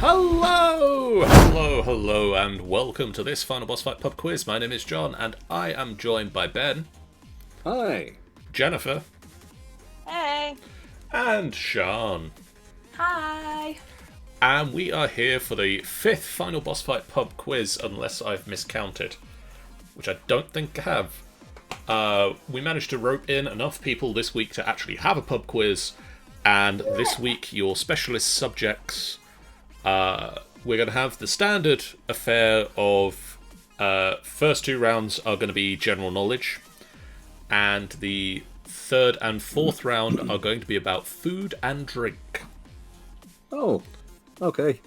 Hello, and welcome to this Final Boss Fight pub quiz. My name is John, and I am joined by Ben. Hi. Jennifer. Hey. And Sean. Hi. And we are here for the 5th Final Boss Fight pub quiz, unless I've miscounted, which I don't think I have. We managed to rope in enough people this week to actually have a pub quiz, and this week your specialist subjects, we're going to have the standard affair of first 2 rounds are going to be general knowledge, and the 3rd and 4th round are going to be about food and drink. Oh, okay.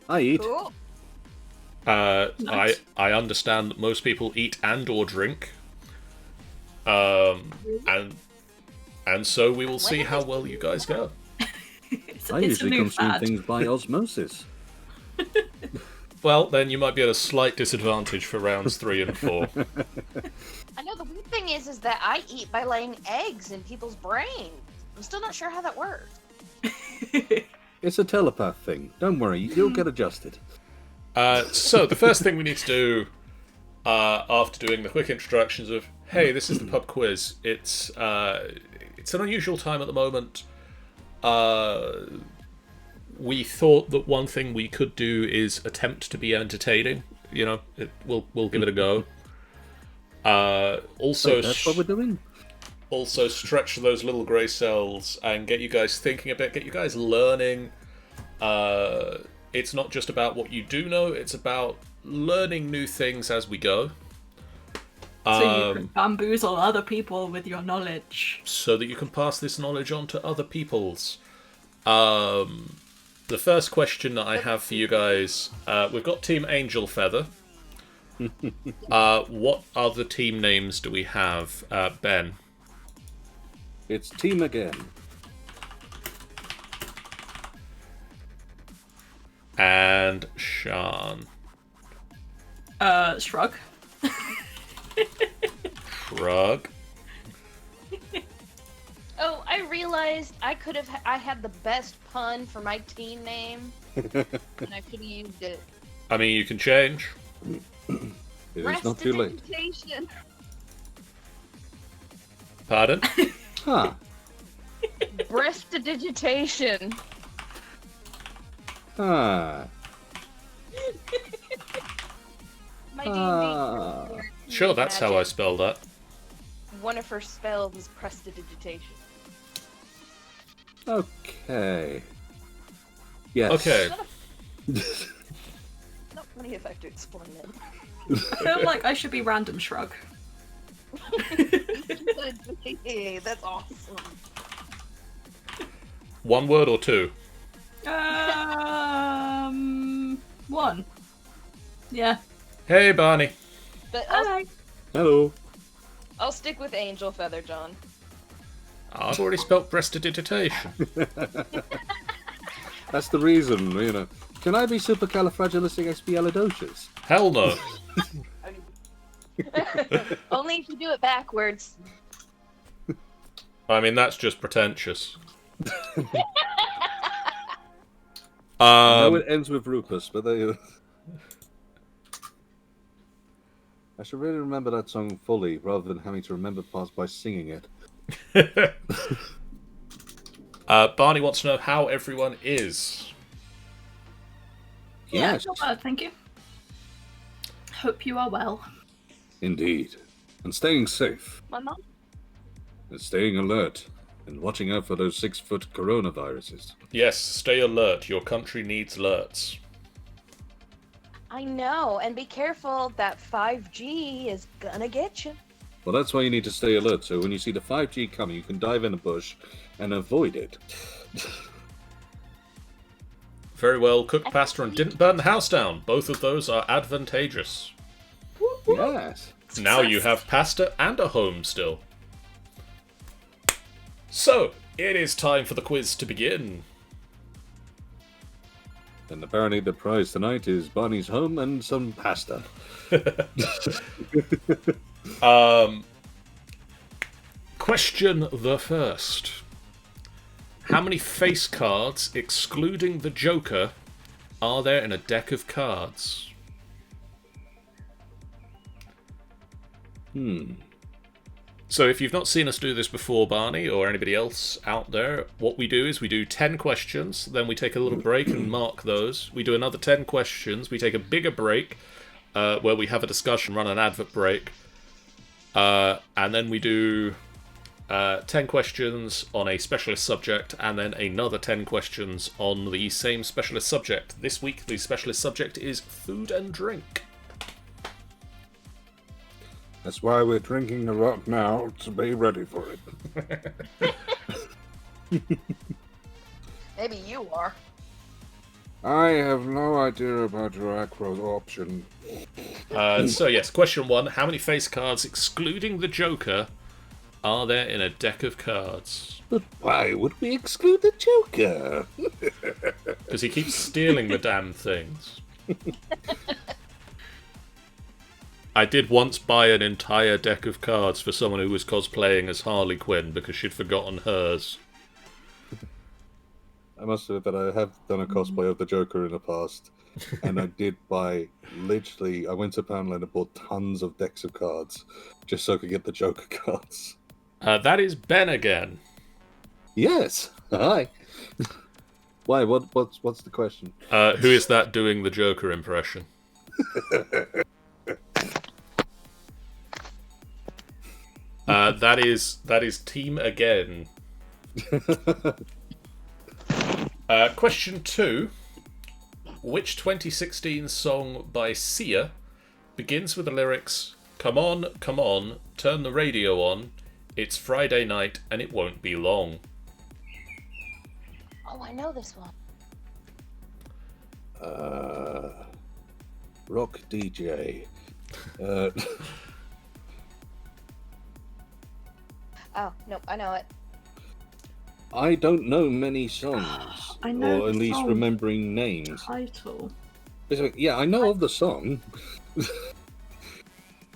I eat. Cool. I understand that most people eat and or drink, and so we will see how well you guys go. I usually consume things by osmosis. Well, then you might be at a slight disadvantage for rounds 3 and 4. I know the weird thing is that I eat by laying eggs in people's brains. I'm still not sure how that works. It's a telepath thing. Don't worry, you'll get adjusted. So the first thing we need to do, after doing the quick introductions of, hey, this is the pub quiz. It's an unusual time at the moment. We thought that one thing we could do is attempt to be entertaining. You know, we'll give it a go. Also, That's what we're doing. Also, stretch those little grey cells and get you guys thinking a bit, get you guys learning. It's not just about what you do know, it's about learning new things as we go. So you can bamboozle other people with your knowledge. So that you can pass this knowledge on to other peoples. The first question that I have for you guys, we've got Team Angel Feather. What other team names do we have, Ben? It's team again. And Sean. Shrug. Shrug. Oh, I realized I had the best pun for my team name, and I could have used it. I mean, you can change. It is not too late. Prestidigitation. Pardon? Huh. Prestidigitation. Ah. My Ah. D&D Sure, that's how I spell that. One of her spells is prestidigitation. Okay. Yes. Okay. Not funny if I have to explain it. I feel like I should be random Shrug. Hey, that's awesome. 1 word or 2? 1. Yeah. Hey, Barney. But Hi. Hello. I'll stick with Angel Feather, John. I've already spelt prestidigitation. That's the reason, you know. Can I be supercalifragilisticexpialidocious? Hell no. Only if you do it backwards. I mean, that's just pretentious. I know it ends with Rupus, but they... I should really remember that song fully, rather than having to remember parts by singing it. Barney wants to know how everyone is. Yeah, Yes. not bad, thank you. Hope you are well. Indeed. And staying safe. My mom. And staying alert. And watching out for those 6-foot coronaviruses. Yes, stay alert. Your country needs alerts. I know, and be careful, that 5G is gonna get you. Well, that's why you need to stay alert, so when you see the 5G coming, you can dive in a bush and avoid it. Very well, cooked pasta and didn't burn the house down. Both of those are advantageous. Yes. Now you have pasta and a home still. So, it is time for the quiz to begin. And apparently the prize tonight is Barney's home and some pasta. Question the first. How many face cards, excluding the Joker, are there in a deck of cards? So if you've not seen us do this before, Barney, or anybody else out there, what we do is we do 10 questions, then we take a little break and mark those. We do another 10 questions, we take a bigger break, where we have a discussion, run an advert break, and then we do 10 questions on a specialist subject, and then another 10 questions on the same specialist subject. This week, the specialist subject is food and drink. That's why we're drinking a lot now, to be ready for it. Maybe you are. I have no idea about your acro option. So yes, question 1. How many face cards, excluding the Joker, are there in a deck of cards? But why would we exclude the Joker? Because he keeps stealing the damn things. I did once buy an entire deck of cards for someone who was cosplaying as Harley Quinn because she'd forgotten hers. I must admit that I have done a cosplay of the Joker in the past, and I did buy, literally, I went to Poundland and bought tons of decks of cards, just so I could get the Joker cards. That is Ben again. Yes! Hi! Why, what's the question? Who is that doing the Joker impression? That is Team again. Question 2. Which 2016 song by Sia begins with the lyrics, "Come on, turn the radio on, it's Friday night and it won't be long"? Oh, I know this one. Rock DJ. Oh, nope, I know it. I don't know many songs, I know or at the least song. remembering names. Title. Yeah, I know of the song. I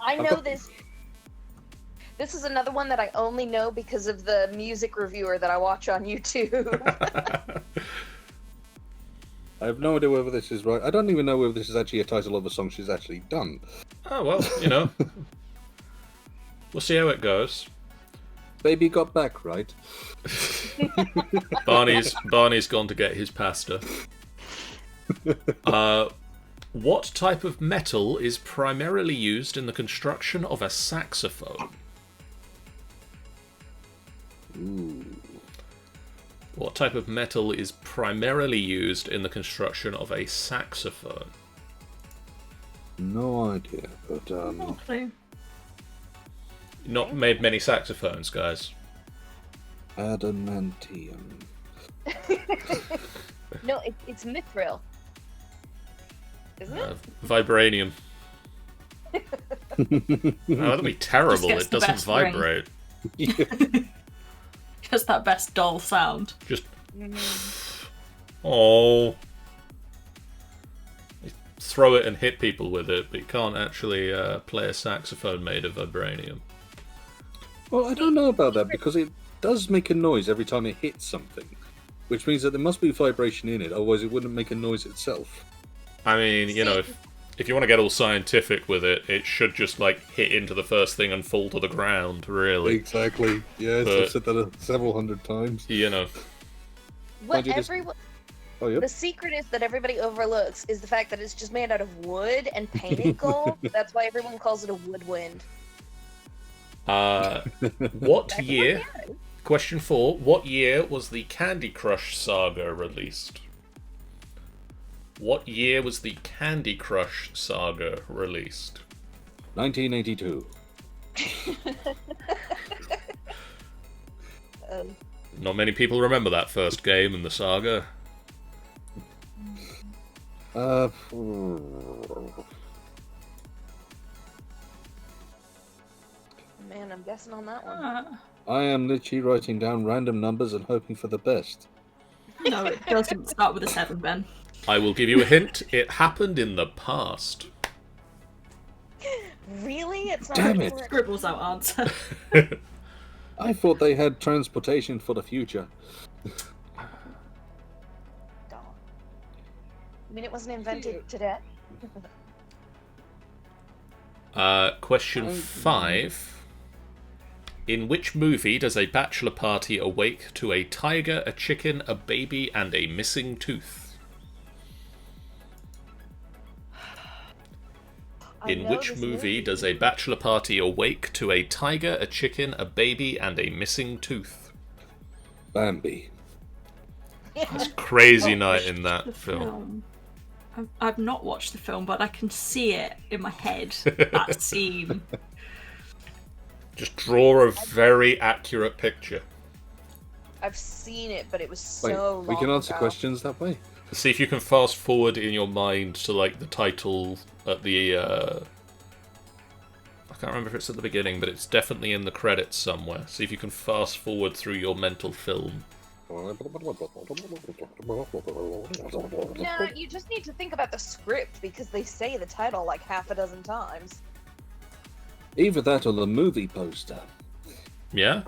I've know got- this. This is another one that I only know because of the music reviewer that I watch on YouTube. I have no idea whether this is right. I don't even know whether this is actually a title of a song she's actually done. Oh, well, you know. We'll see how it goes. Baby Got Back, right? Barney's gone to get his pasta. What type of metal is primarily used in the construction of a saxophone? Ooh. What type of metal is primarily used in the construction of a saxophone? No idea, but No clue. Not made many saxophones, guys. adamantium. No, it's mithril. Isn't it? Vibranium. Oh, that'd be terrible. Just gets It the doesn't best ring. vibrate. Just that best dull sound. Just. Oh. You throw it and hit people with it, but you can't actually play a saxophone made of vibranium. Well, I don't know about that because it does make a noise every time it hits something, which means that there must be vibration in it, otherwise it wouldn't make a noise itself. I mean, you know, if you want to get all scientific with it, it should just, like, hit into the first thing and fall to the ground, really. Exactly. Yes, But- I've said that several hundred times. You know. What Mind you, this- everyone, Oh, yep. the secret is that everybody overlooks is the fact that it's just made out of wood and painted gold. That's why everyone calls it a woodwind. What year? Question 4. What year was the Candy Crush saga released? What year was the Candy Crush saga released? 1982. Not many people remember that first game in the saga. Man, I'm guessing on that one. I am literally writing down random numbers and hoping for the best. No, it doesn't start with a 7, Ben. I will give you a hint. It happened in the past. Really? It's not Damn like it. we're- Scribbles out answer. I thought they had transportation for the future. Dog. I mean, it wasn't invented today. Question 5. In which movie does a bachelor party awake to a tiger, a chicken, a baby, and a missing tooth? In which movie does a bachelor party awake to a tiger, a chicken, a baby, and a missing tooth? Bambi. It's crazy night in that film. I've not watched the film, but I can see it in my head. That scene. Just draw a very accurate picture. I've seen it, but it was so Wait, long we can answer ago. questions that way? See if you can fast forward in your mind to like the title at the I can't remember if it's at the beginning, but it's definitely in the credits somewhere. See if you can fast forward through your mental film. No, you just need to think about the script because they say the title like half a dozen times. Either that or the movie poster. Yeah?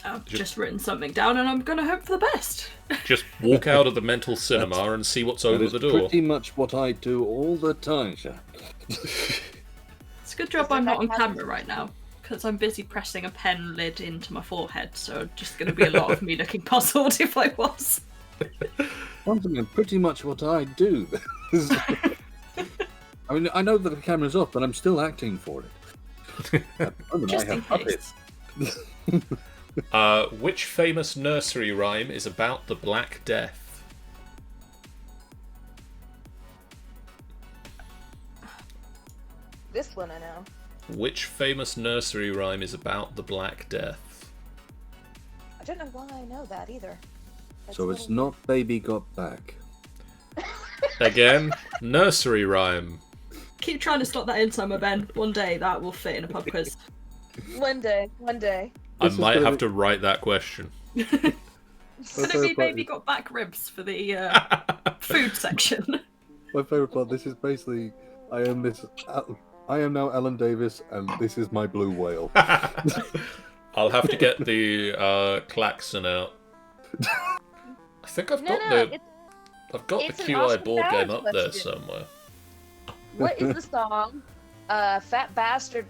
I've just written something down and I'm going to hope for the best. Just walk out of the mental cinema and see what's over the door. Pretty much what I do all the time, Sean. It's a good job I'm not on camera right now because I'm busy pressing a pen lid into my forehead, so just going to be a lot of me looking puzzled if I was. Once again, pretty much what I do. I mean, I know that the camera's off, but I'm still acting for it. At the moment, Just I in have case. puppets. Which famous nursery rhyme is about the Black Death? This one I know. Which famous nursery rhyme is about the Black Death? I don't know why I know that either. That's So a it's little- not Baby Got Back. Again, nursery rhyme. Keep trying to slot that in somewhere, Ben. One day that will fit in a pub quiz. One day. I This is might gonna have be- to write that question. It's going to be Baby Got Back ribs for the food section. My favourite part, this is basically, I am now Alan Davis, and this is my blue whale. I'll have to get the klaxon out. I think I've got I've got it's the an QI Austin board game Powers up there question. somewhere. What is the song Fat Bastard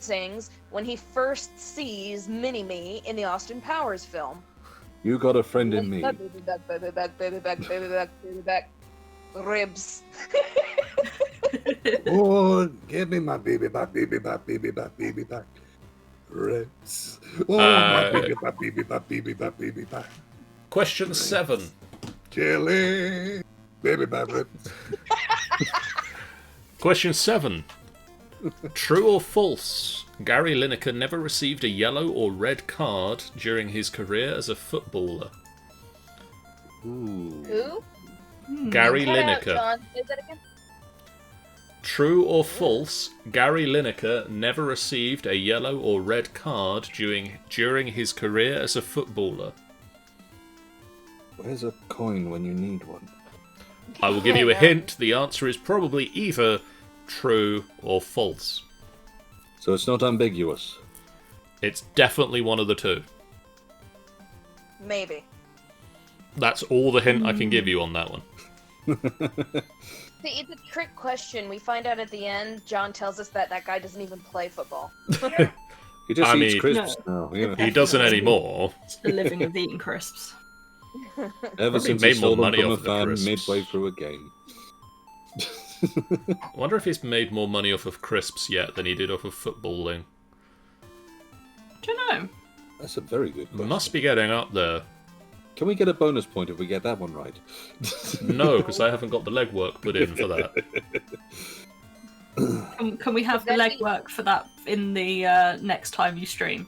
sings when he first sees Mini-Me in the Austin Powers film? You got a friend in me. Baby back, baby back, baby back, baby back, baby back. Ribs. Oh, give me my baby back, baby back, baby back, baby back. Ribs. Oh, my baby back, baby back, baby back, baby back. Question 7. Chili. Baby back, ribs. Question 7. True or false? Gary Lineker never received a yellow or red card during his career as a footballer. Ooh. Who? Gary Cut out, Lineker. John. Say that again. True or false? Gary Lineker never received a yellow or red card during his career as a footballer. Where's a coin when you need one? I will give you a hint. The answer is probably either true or false. So it's not ambiguous. It's definitely one of the two. Maybe. That's all the hint I can give you on that one. See, it's a trick question. We find out at the end, John tells us that guy doesn't even play football. He just I eats mean- crisps now. You know. He doesn't anymore. The living with eating crisps. Ever since made he more stole them money from a off the fan crisps. midway through a game. I wonder if he's made more money off of crisps yet than he did off of footballing. Don't know. That's a very good question. Must be getting up there. Can we get a bonus point if we get that one right? No, because I haven't got the legwork put in for that. Can we have the That'd be- legwork for that in the next time you stream?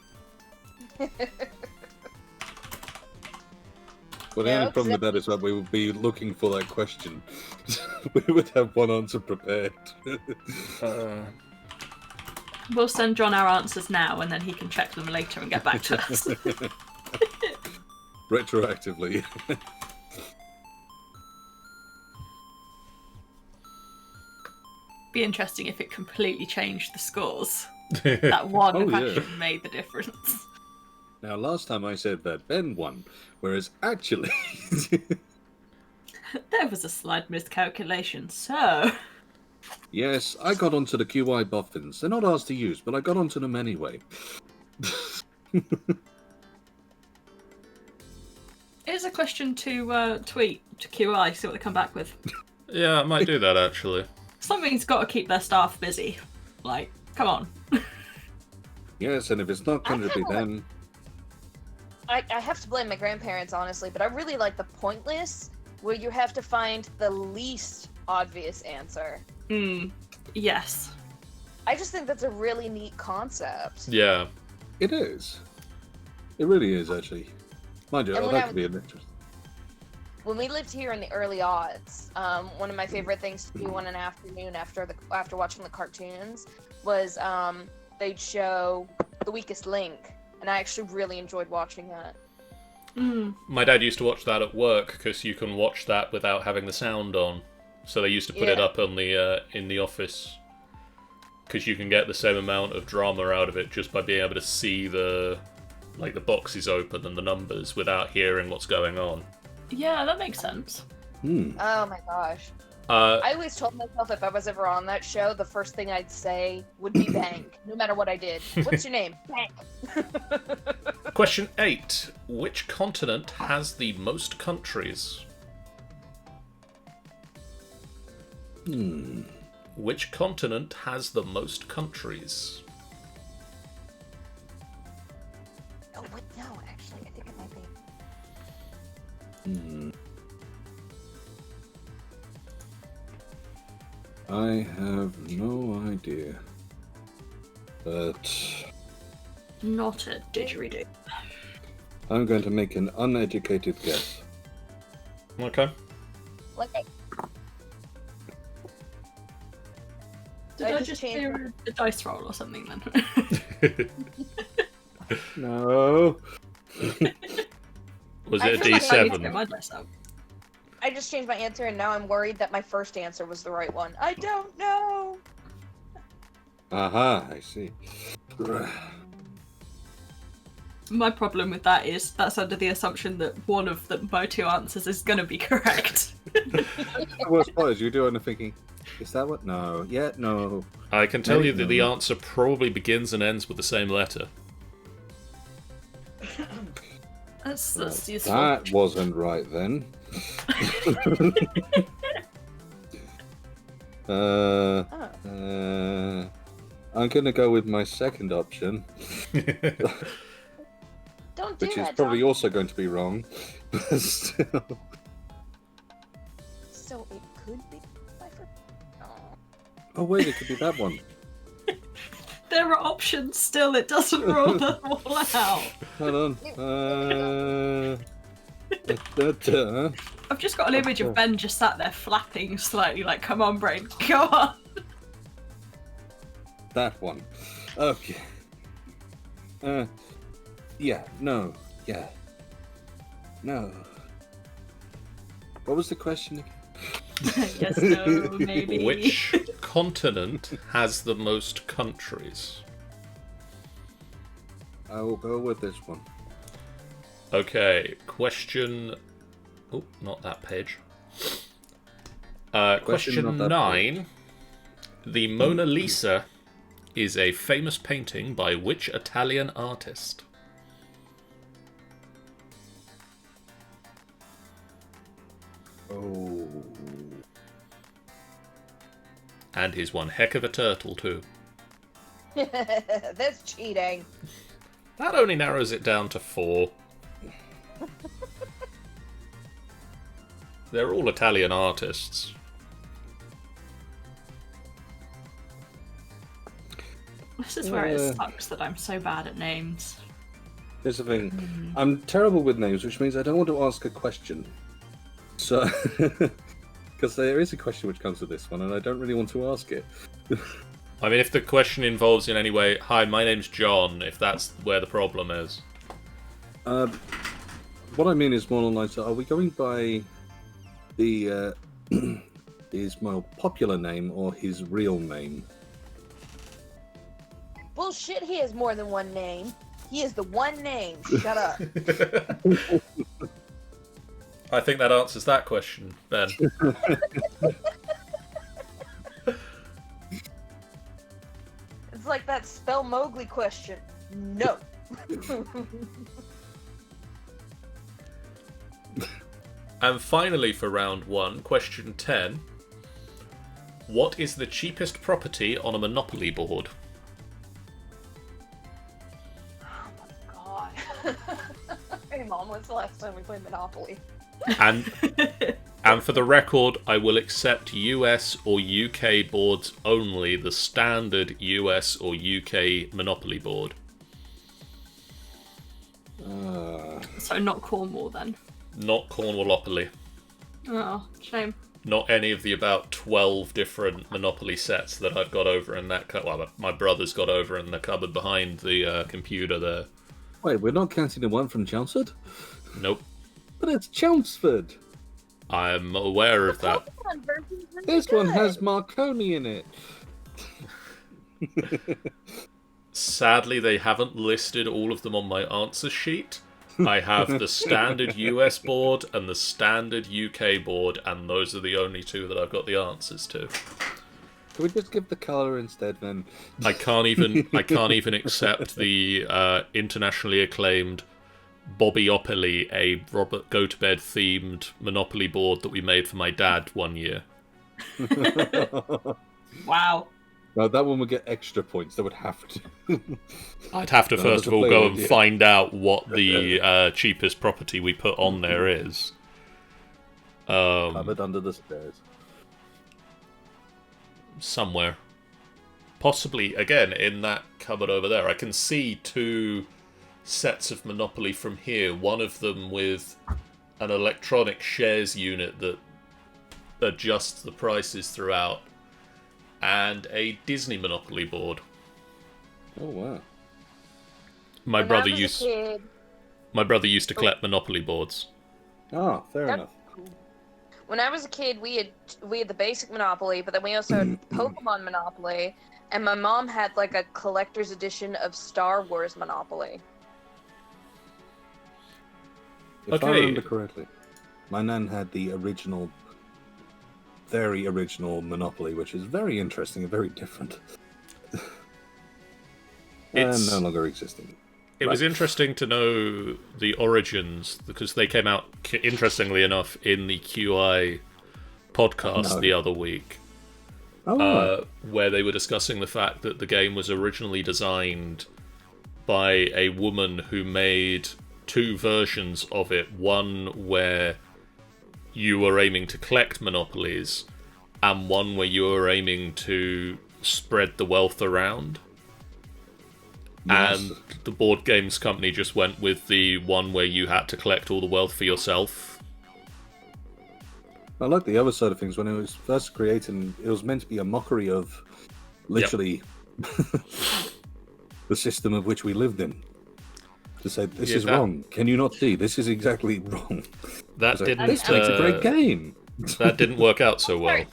Well, the Yeah, only problem with that is that we would be looking for that question. We would have one answer prepared. We'll send John our answers now and then he can check them later and get back to us. Retroactively. Be interesting if it completely changed the scores. That one Oh, yeah. question made the difference. Now, last time I said that Ben won, whereas actually... There was a slight miscalculation, so... Yes, I got onto the QI boffins. They're not ours to use, but I got onto them anyway. Here's a question to tweet to QI, see what they come back with. Yeah, I might do that actually. Something's got to keep their staff busy. Like, come on. Yes, and if it's not going to be them... I have to blame my grandparents, honestly, but I really like the pointless, where you have to find the least obvious answer. Yes. I just think that's a really neat concept. Yeah. It is. It really is, actually. Mind you, And I'd when like I to be an actress. When we lived here in the early aughts, one of my favorite things to do on an afternoon after watching the cartoons was they'd show The Weakest Link, and I actually really enjoyed watching that. My dad used to watch that at work because you can watch that without having the sound on. So they used to put it up on the in the office because you can get the same amount of drama out of it just by being able to see the boxes open and the numbers without hearing what's going on. Yeah, that makes sense. Oh my gosh. I always told myself if I was ever on that show, the first thing I'd say would be bank, no matter what I did. What's your name? Bank. Question 8. Which continent has the most countries? Which continent has the most countries? Oh, wait, no, actually, I think it might be. I have no idea. But Not a didgeridoo. I'm going to make an uneducated guess. Okay. Like, Did I I just just changed hear a dice roll or something then? No. Was I it a feel like I need to Get D7? my dice out. I just changed my answer, and now I'm worried that my first answer was the right one. I don't know. Aha, I see. My problem with that is that's under the assumption that one of my two answers is going to be correct. The worst part is you do end up thinking, is that what? No. Yeah, no. I can tell you that the answer probably begins and ends with the same letter. That's useful. That wasn't right then. I'm going to go with my second option, Don't do which is that, probably Tom. also going to be wrong. But still. So it could be. Oh, wait, it could be that one. There are options still, it doesn't rule them all out. Hold on. I've just got an image of Ben just sat there flapping slightly like, come on, brain, go on. That one. Okay. Yeah, no. Yeah. No. What was the question again? Yes, no, maybe. Which continent has the most countries? I will go with this one. Okay, oh, not that page. Question not that 9. The Mona Lisa is a famous painting by which Italian artist? Oh. And he's one heck of a turtle, too. That's cheating. That only narrows it down to 4. They're all Italian artists. This is where it sucks that I'm so bad at names. Here's the thing. I'm terrible with names, which means I don't want to ask a question. So, because there is a question which comes with this one, and I don't really want to ask it. I mean, if the question involves in any way, hi, my name's John, if that's where the problem is. What I mean is more along the lines of, are we going by the his more popular name or his real name? Bullshit, he has more than one name. He is the one name. Shut up. I think that answers that question, Ben. It's like that spell Mowgli question. No. And finally, for round 1, question 10. What is the cheapest property on a Monopoly board? Oh my god. Hey mom, when's the last time we played Monopoly? And for the record, I will accept US or UK boards only, the standard US or UK Monopoly board. So not Cornwall then. Not Cornwallopoly. Oh, shame. Not any of the about 12 different Monopoly sets that I've got over in that well, my brother's got over in the cupboard behind the computer there. Wait, we're not counting the one from Chelmsford? Nope. But it's Chelmsford. I'm aware of that. This one has Marconi in it. Sadly, they haven't listed all of them on my answer sheet. I have the standard US board and the standard UK board, and those are the only two that I've got the answers to. Can we just give the colour instead, then? I can't even accept the internationally acclaimed Bobbyopoly, a Robert Go-to-Bed themed Monopoly board that we made for my dad one year. Wow. No, that one would get extra points. That would have to. I'd have to first of all go and find out what the cheapest property we put on there is. Cupboard under the stairs. Somewhere. Possibly, again, in that cupboard over there. I can see 2 sets of Monopoly from here. One of them with an electronic shares unit that adjusts the prices throughout, and a Disney Monopoly board. Oh wow! My brother used to collect Monopoly boards. Ah, fair enough. When I was a kid, we had the basic Monopoly, but then we also had Pokemon Monopoly, and my mom had like a collector's edition of Star Wars Monopoly. If I remember correctly, my nan had the original, very original Monopoly, which is very interesting and very different. And no longer existing. It was interesting to know the origins, because they came out, interestingly enough, in the QI podcast the other week, where they were discussing the fact that the game was originally designed by a woman who made 2 versions of it. One where you were aiming to collect monopolies, and one where you were aiming to spread the wealth around. Yes. And the board games company just went with the one where you had to collect all the wealth for yourself. I like the other side of things. When it was first created, it was meant to be a mockery of literally the system of which we lived in. To say, this is wrong. Can you not see? This is exactly wrong. That didn't. This makes a great game. That didn't work out so well.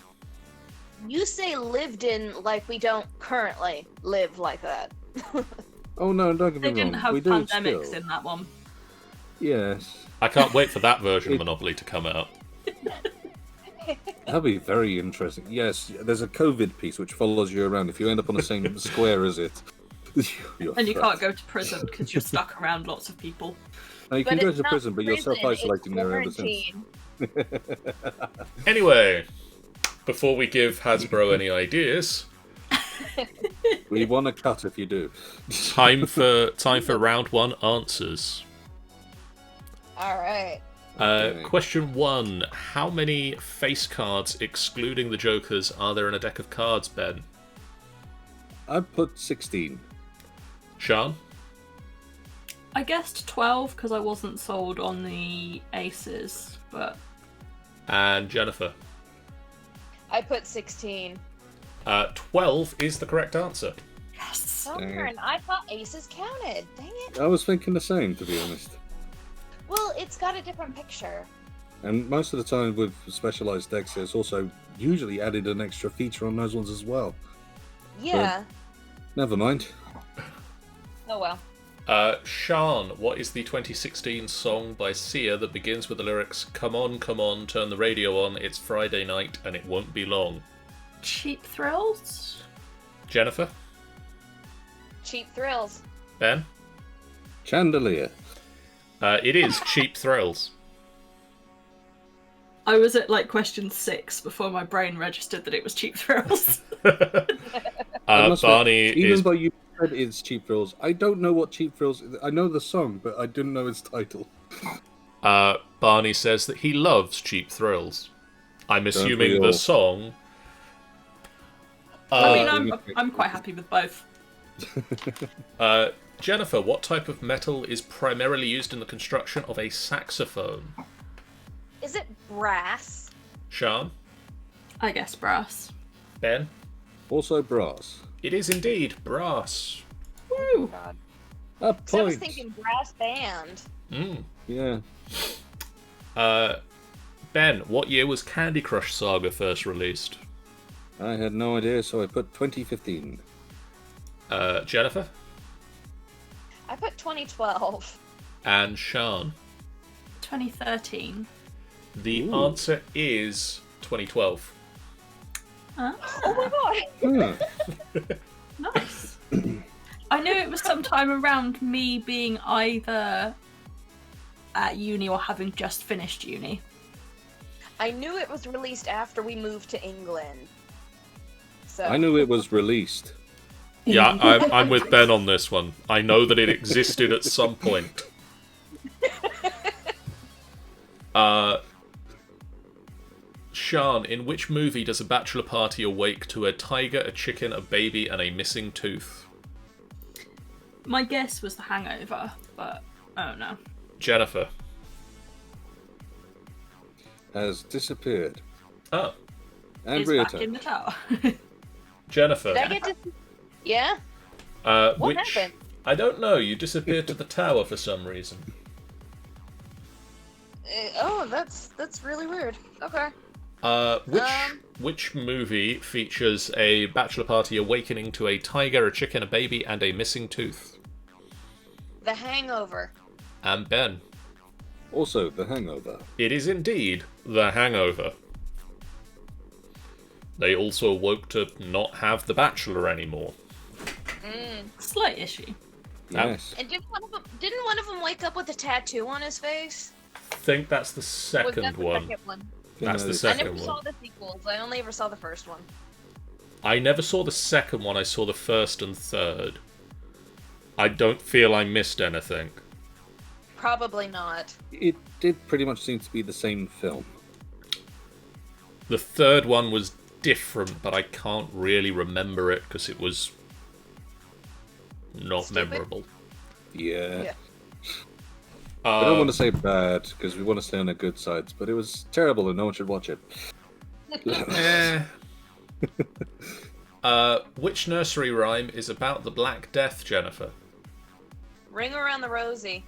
You say lived in like we don't currently live like that. Oh no, don't get me wrong. They didn't have pandemics in that one. Yes. I can't wait for that version of Monopoly to come out. That'd be very interesting. Yes, there's a COVID piece which follows you around. If you end up on the same square as it, and you can't go to prison because you're stuck around lots of people. No, you can go to prison, but you're self-isolating there ever since. Anyway, before we give Hasbro any ideas, we want to cut if you do. Time for round 1 answers. All right. Question 1: how many face cards, excluding the Jokers, are there in a deck of cards, Ben? I'd put 16. Sean? I guessed 12 because I wasn't sold on the aces, but... And Jennifer? I put 16. 12 is the correct answer. Yes! Darn, I thought aces counted. Dang it. I was thinking the same, to be honest. Well, it's got a different picture. And most of the time with specialized decks, it's also usually added an extra feature on those ones as well. Yeah. But never mind. Oh well. Sean, what is the 2016 song by Sia that begins with the lyrics, come on, turn the radio on, it's Friday night and it won't be long? Cheap Thrills? Jennifer? Cheap Thrills. Ben? Chandelier. It is Cheap Thrills. I was at like question 6 before my brain registered that it was Cheap Thrills. Barney Even is... though you said it's Cheap Thrills, I don't know what Cheap Thrills is. I know the song, but I didn't know its title. Barney says that he loves Cheap Thrills. I'm assuming we the all? song... I mean, I'm quite happy with both. Jennifer, what type of metal is primarily used in the construction of a saxophone? Is it brass? Sean? I guess brass. Ben? Also brass. It is indeed brass. Woo! God. A 'Cause I was point. thinking brass band. Yeah. Ben, what year was Candy Crush Saga first released? I had no idea, so I put 2015. Jennifer? I put 2012. And Sean? 2013. The Ooh. answer is 2012. Huh? Oh my god! Huh. Nice. I knew it was sometime around me being either at uni or having just finished uni. I knew it was released after we moved to England. So I knew it was released. Yeah, I'm with Ben on this one. I know that it existed at some point. Sean, in which movie does a bachelor party awake to a tiger, a chicken, a baby, and a missing tooth? My guess was The Hangover, but I don't know. Jennifer. Has disappeared. Oh, And Is back returned. in the tower. Jennifer. did I get to? Yeah. What Which happened? I don't know. You disappeared to the tower for some reason. Oh, that's really weird. Okay. Which movie features a bachelor party awakening to a tiger, a chicken, a baby, and a missing tooth? The Hangover. And Ben. Also, The Hangover. It is indeed The Hangover. They also awoke to not have the Bachelor anymore. Slight issue. Yes. And didn't one of them wake up with a tattoo on his face? I think that's the Was second that the one. second one? That's the No, I second never saw one. the sequels. I only ever saw the first one. I never saw the second one. I saw the first and third. I don't feel I missed anything. Probably not. It did pretty much seem to be the same film. The third one was different, but I can't really remember it because it was not Stupid? memorable. Yeah. Yeah. I don't want to say bad, because we want to stay on the good sides, but it was terrible and no one should watch it. Which nursery rhyme is about the Black Death, Jennifer? Ring Around the Rosie.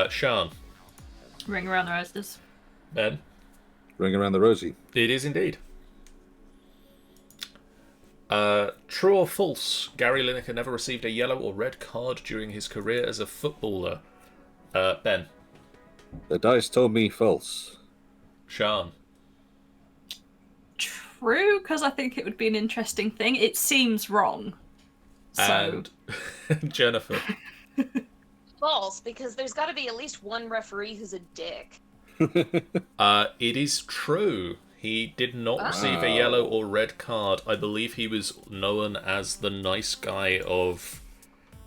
Sean? Ring Around the Roses. Ben? Ring Around the Rosie. It is indeed. True or false? Gary Lineker never received a yellow or red card during his career as a footballer. Ben? The dice told me false. Sean? True, because I think it would be an interesting thing. It seems wrong. So, And Jennifer? False, because there's got to be at least one referee who's a dick. It is true. He did not receive a yellow or red card. I believe he was known as the nice guy of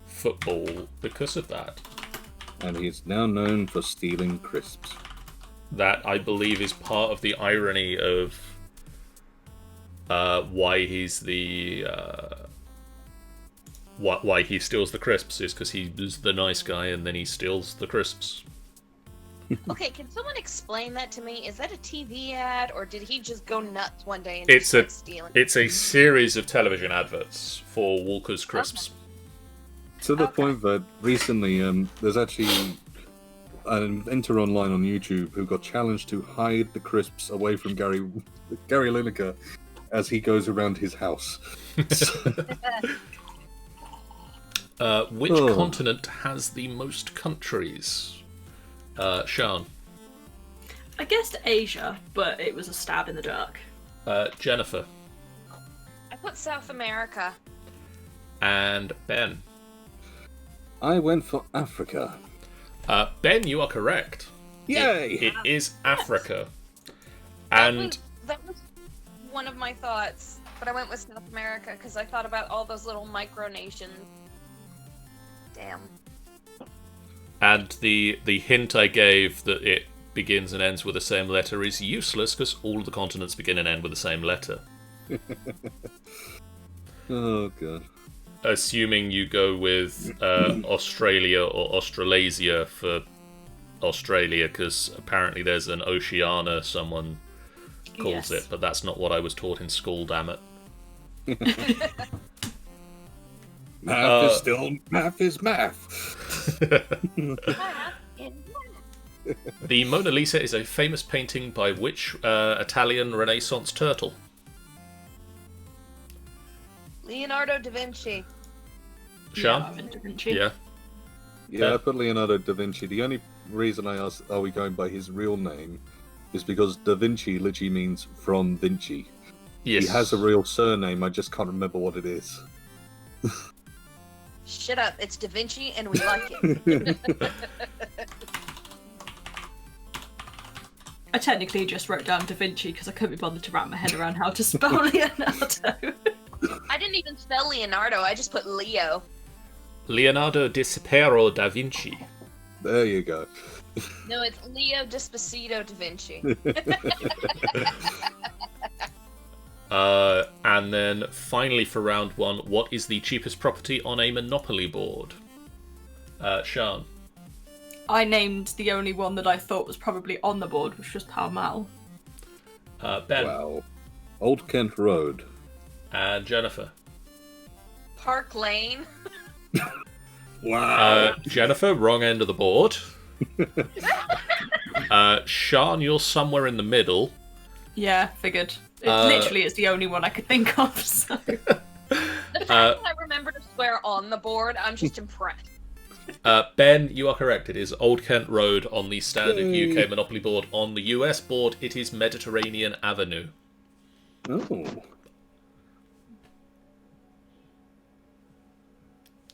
football because of that. And he's now known for stealing crisps. That, I believe, is part of the irony of why he's the... why he steals the crisps is because he was the nice guy and then he steals the crisps. Okay, can someone explain that to me? Is that a TV ad, or did he just go nuts one day and It's just start stealing? It's a series of television adverts for Walker's Crisps. To the Okay. point that recently, there's actually an enter online on YouTube who got challenged to hide the crisps away from Gary Lineker as he goes around his house. Which Oh. continent has the most countries? Sean. I guessed Asia, but it was a stab in the dark. Jennifer. I put South America. And Ben. I went for Africa. Ben, you are correct. Yay! It is Africa. And That was one of my thoughts, but I went with South America because I thought about all those little micronations. Damn. the hint I gave that it begins and ends with the same letter is useless because all of the continents begin and end with the same letter. Oh god. Assuming you go with Australia or Australasia for Australia, because apparently there's an Oceania someone calls it, but that's not what I was taught in school, damn it. Math is math. The Mona Lisa is a famous painting by which Italian Renaissance turtle? Leonardo da Vinci. Sean? Yeah, I'm in Da Vinci. Yeah. Yeah, I put Leonardo da Vinci. The only reason I asked, are we going by his real name, is because da Vinci literally means from Vinci. Yes. He has a real surname, I just can't remember what it is. Shut up, it's Da Vinci and we like it. I technically just wrote down Da Vinci because I couldn't be bothered to wrap my head around how to spell Leonardo. I didn't even spell Leonardo, I just put Leo. Leonardo di Piero da Vinci. There you go. No, it's Leo Despacito da Vinci. And then finally for round one, what is the cheapest property on a Monopoly board? Sean. I named the only one that I thought was probably on the board, which was Pall Mall. Ben. Wow. Old Kent Road. And Jennifer. Park Lane. Wow. Jennifer, wrong end of the board. Sean, you're somewhere in the middle. Yeah, figured. Literally, it's the only one I could think of. So. The fact that I remember to swear on the board, I'm just impressed. Ben, you are correct. It is Old Kent Road on the standard UK Monopoly board. On the US board, it is Mediterranean Avenue. Oh.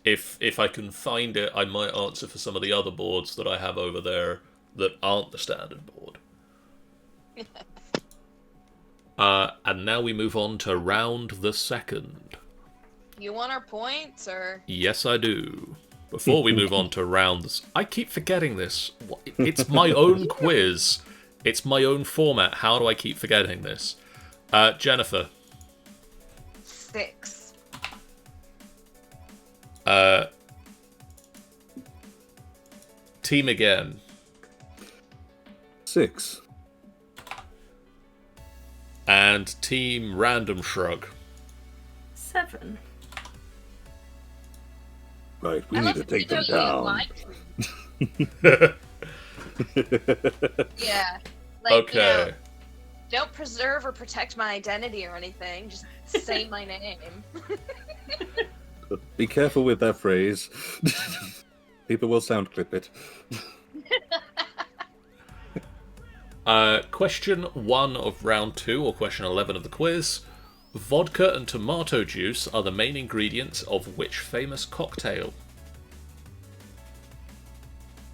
If I can find it, I might answer for some of the other boards that I have over there that aren't the standard board. And now we move on to round the second. You want our points, or? Yes, I do. Before we move on to rounds, I keep forgetting this. It's my own quiz. It's my own format. How do I keep forgetting this? Jennifer. 6. Team again. 6. And team random shrug. 7. Right, we I need love to that take you them know down. Yeah. Like, Okay. Don't preserve or protect my identity or anything. Just say my name. Be careful with that phrase. People will sound clip it. Question 1 of round 2, or question 11 of the quiz. Vodka and tomato juice are the main ingredients of which famous cocktail?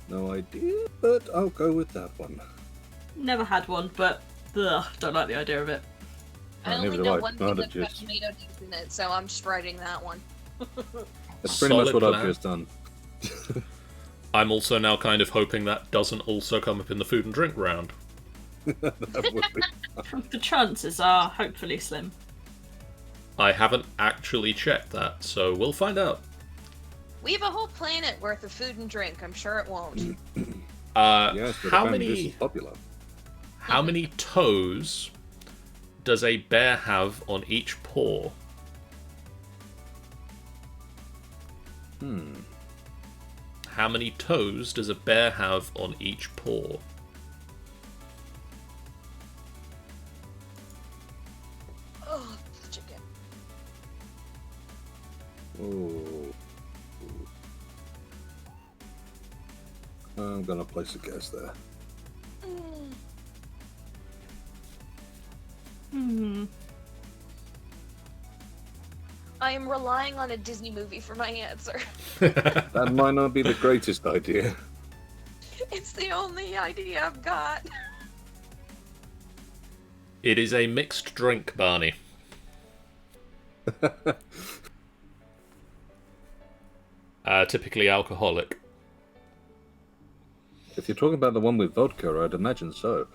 No idea, but I'll go with that one. Never had one, but don't like the idea of it. I Oh, only neither do know I. one Not thing a that's got juice. tomato juice in it, so I'm just writing that one. That's pretty much Solid what plan. I've just done. I'm also now kind of hoping that doesn't also come up in the food and drink round. That would be... The chances are hopefully slim. I haven't actually checked that, so we'll find out. We have a whole planet worth of food and drink. I'm sure it won't. Yes, but how apparently this is many popular. how many toes does a bear have on each paw? How many toes does a bear have on each paw? Oh, chicken. Oh. I'm gonna place a guess there. I am relying on a Disney movie for my answer. That might not be the greatest idea. It's the only idea I've got. It is a mixed drink, Barney. Typically alcoholic. If you're talking about the one with vodka, I'd imagine so.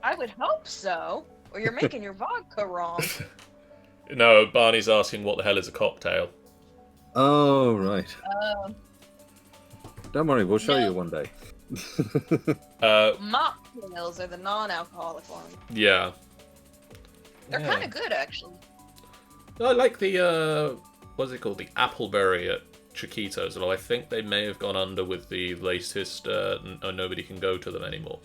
I would hope so. Or you're making your vodka wrong. No, Barney's asking what the hell is a cocktail. Oh, right. Don't worry, we'll show you one day. Mocktails are the non-alcoholic ones. Yeah. They're kind of good, actually. I like the, what's it called? The Appleberry at Chiquitos. Well, I think they may have gone under with the latest, nobody can go to them anymore.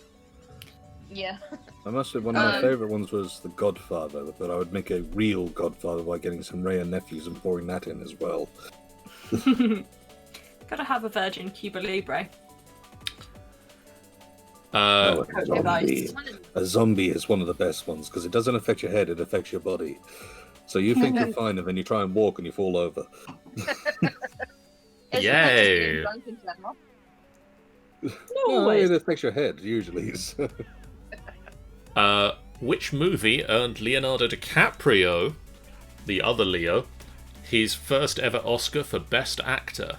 Yeah. I must say, one of my favourite ones was The Godfather, but I would make a real Godfather by getting some Rhea nephews and pouring that in as well. Gotta have a virgin Cuba Libre. A zombie is one of the best ones because it doesn't affect your head, it affects your body. So you think you're fine and then you try and walk and you fall over. Yay! No, it affects your head usually. Which movie earned Leonardo DiCaprio, the other Leo, his first ever Oscar for Best Actor?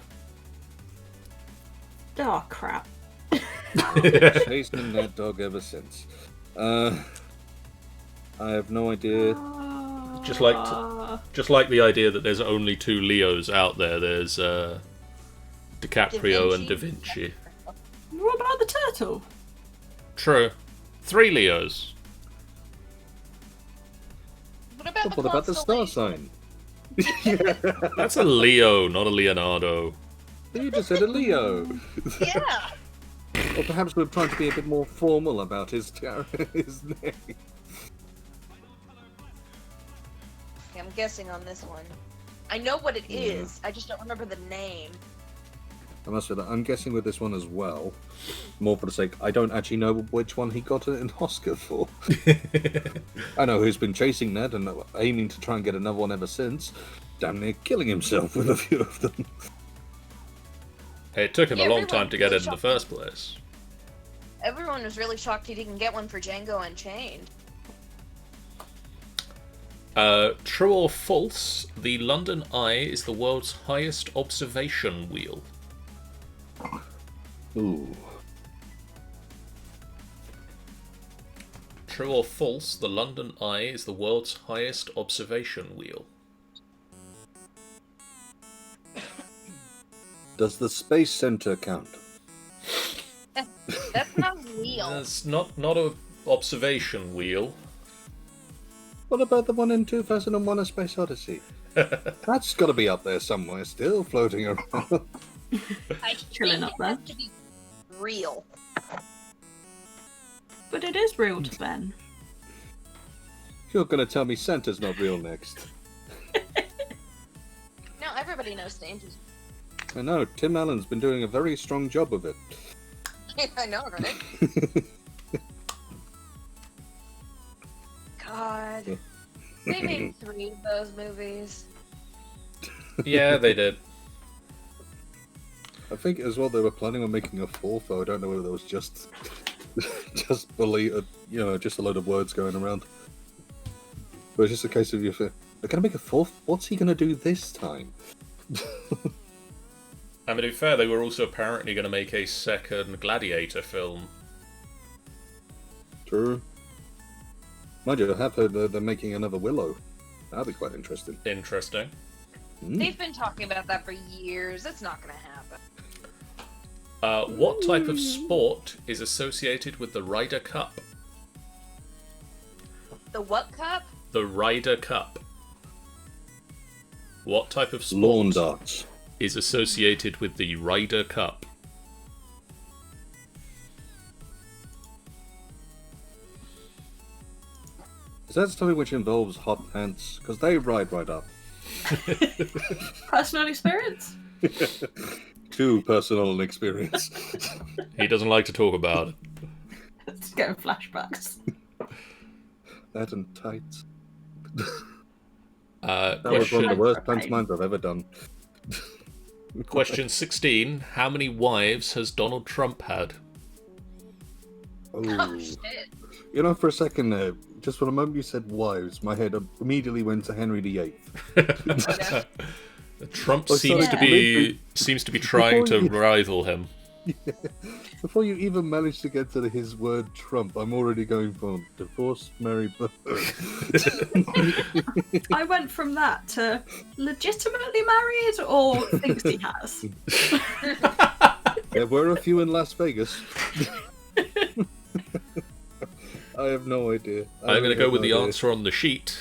Oh, crap. Chasing that dog ever since. I have no idea. Just like the idea that there's only two Leos out there. There's DiCaprio and Da Vinci. What about the turtle? True. 3 Leos. What about the star sign? That's a Leo, not a Leonardo. You just said a Leo. Yeah. Or perhaps we're trying to be a bit more formal about his name. I'm guessing on this one. I know what it is. I just don't remember the name. I must say that I'm guessing with this one as well. More for the sake, I don't actually know which one he got an Oscar for. I know who's been chasing Ned and aiming to try and get another one ever since. Damn near killing himself with a few of them. It took him a long time to get it in the first place. Everyone was really shocked he didn't get one for Django Unchained. True or false, the London Eye is the world's highest observation wheel. Ooh. True or false, the London Eye is the world's highest observation wheel. Does the Space Center count? That's not real. That's not a observation wheel. What about the one in 2001: A Space Odyssey? That's got to be up there somewhere, still floating around. I Chilling up there. To be real. But it is real to Ben. You're going to tell me Santa's not real next. No, everybody knows Santa's. I know, Tim Allen's been doing a very strong job of it. I know, right? God. They made 3 of those movies. Yeah, they did. I think as well they were planning on making a 4th, though I don't know whether that was just just a load of words going around. But it's just a case of they're going to make a 4th? What's he going to do this time? I mean, to be fair, they were also apparently going to make a second Gladiator film. True. Mind you, I have heard they're making another Willow. That'd be quite interesting. Interesting. They've been talking about that for years. It's not going to happen. What type of sport is associated with the Ryder Cup? The what cup? The Ryder Cup. What type of sport Lawn darts. is associated with the Ryder Cup? Is that something which involves hot pants? Because they ride right up. Personal experience? Too personal an experience. He doesn't like to talk about it. It's getting flashbacks. That and tights. Uh, That was one of the question, worst pantomimes I've ever done. question 16. How many wives has Donald Trump had? Oh shit. You know, for a second there, just for a moment you said wives, my head immediately went to Henry VIII. Trump Oh, seems sorry. to be trying to rival him. Before you even manage to get to his word Trump, I'm already going for divorce, marry, birth. I went from that to legitimately married or thinks he has. There were a few in Las Vegas. I have no idea. I'm going to go with the answer on the sheet.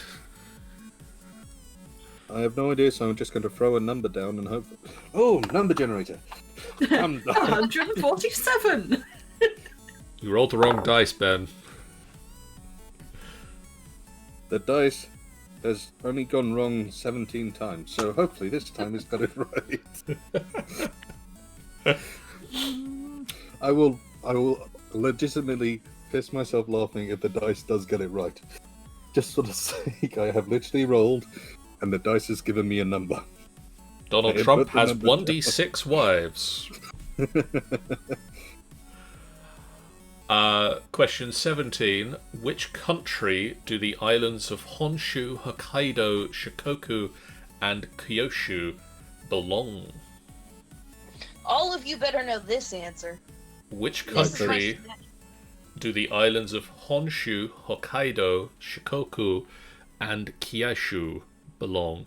I have no idea, so I'm just going to throw a number down and hope. Oh, number generator. I'm done. 147. You rolled the wrong dice, Ben. The dice has only gone wrong 17 times, so hopefully this time it's got it right. I will legitimately piss myself laughing if the dice does get it right. Just for the sake, I have literally rolled, and the dice has given me a number. Donald I Trump put the has number 1d6 wives. Question 17. Which country do the islands of Honshu, Hokkaido, Shikoku, and Kyushu belong? All of you better know this answer. Which This is my country do the islands of Honshu, Hokkaido, Shikoku, and Kyushu belong?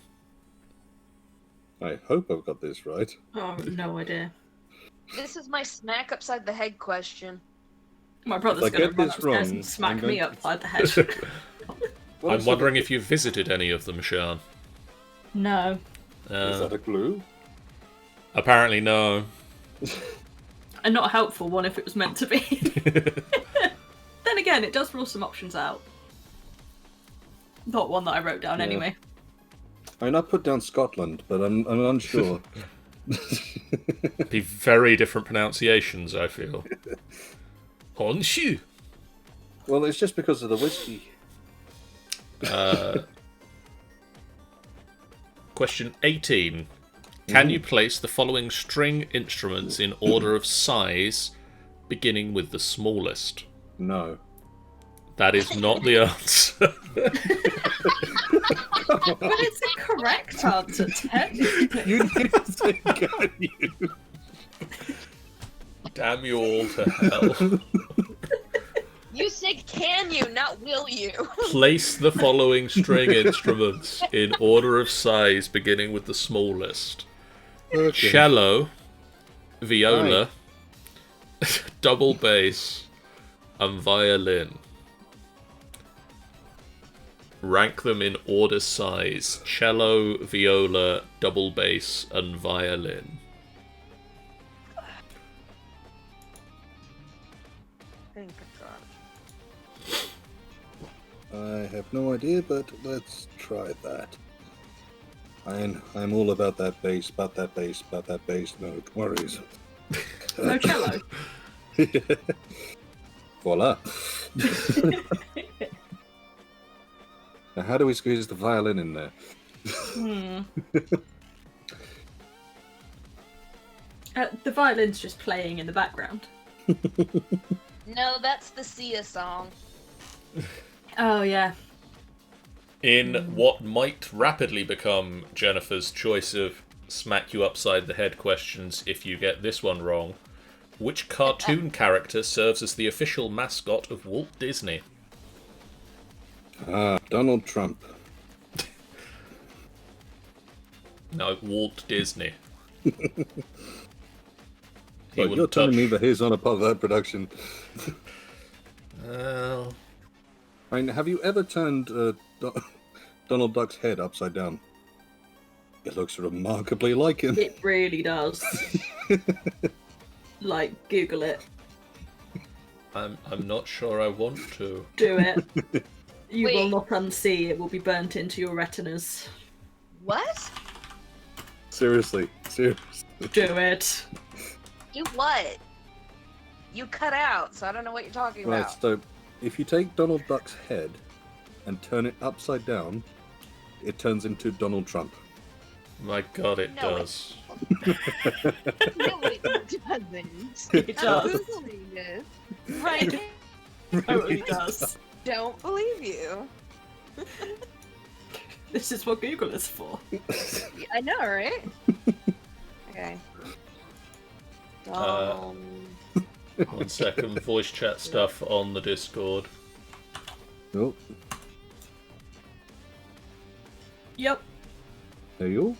I hope I've got this right. Oh, no idea. This is my smack upside the head question. My brother's If I going to get run this upstairs wrong, and smack I'm going me to- upside the head. I'm wondering if you've visited any of them, Sean. No. Is that a clue? Apparently no. And not a helpful one if it was meant to be. Then again, it does rule some options out. Not one that I wrote down Yeah. anyway. I mean, I put down Scotland, but I'm unsure. Be very different pronunciations, I feel. Honshu. Well, it's just because of the whiskey. Question 18. Can you place the following string instruments in order of size, beginning with the smallest? No. That is not the answer. But it's a correct answer, technically. You didn't say can you? Damn you all to hell. You said can you, not will you. Place the following string instruments in order of size, beginning with the smallest. Okay. Cello, viola, double bass, and violin. Rank them in order size. Cello, viola, double bass, and violin. I have no idea, but let's try that. I'm all about that bass, about that bass, about that bass. No worries. No cello. Voila. Now, how do we squeeze the violin in there? The violin's just playing in the background. No, that's the Sia song. Oh, yeah. In what might rapidly become Jennifer's choice of smack you upside the head questions if you get this one wrong, which cartoon character serves as the official mascot of Walt Disney? Donald Trump. No, Walt Disney. He Well, would you're telling me touch- that he's on a part of that production. Well, I mean, have you ever turned Donald Duck's head upside down? It looks remarkably like him. It really does. Like, Google it. I'm not sure I want to. Do it. You will Wait. not unsee. It will be burnt into your retinas. What? Seriously. Do it. Do what? You cut out, so I don't know what you're talking Right, about. so if you take Donald Duck's head and turn it upside down, it turns into Donald Trump. My God, it No, does. No, it doesn't. It I'm does. Googling this right now. It totally does. Don't believe you. This is what Google is for. I know, right? Okay. Uh, 1 second, voice chat stuff on the Discord. Oh, Yep. there you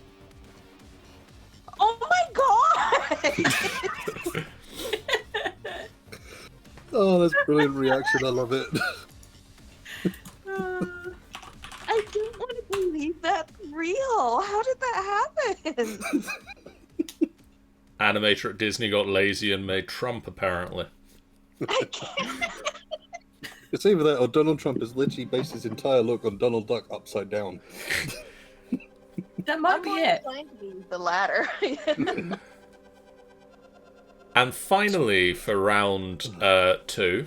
Oh my god! Oh, that's brilliant reaction. I love it. I don't want to believe that's real. How did that happen? Animator at Disney got lazy and made Trump, apparently. I can't. It's either that or Donald Trump has literally based his entire look on Donald Duck upside down. That might I'm be more it. inclined to be the latter. And finally, for round 2,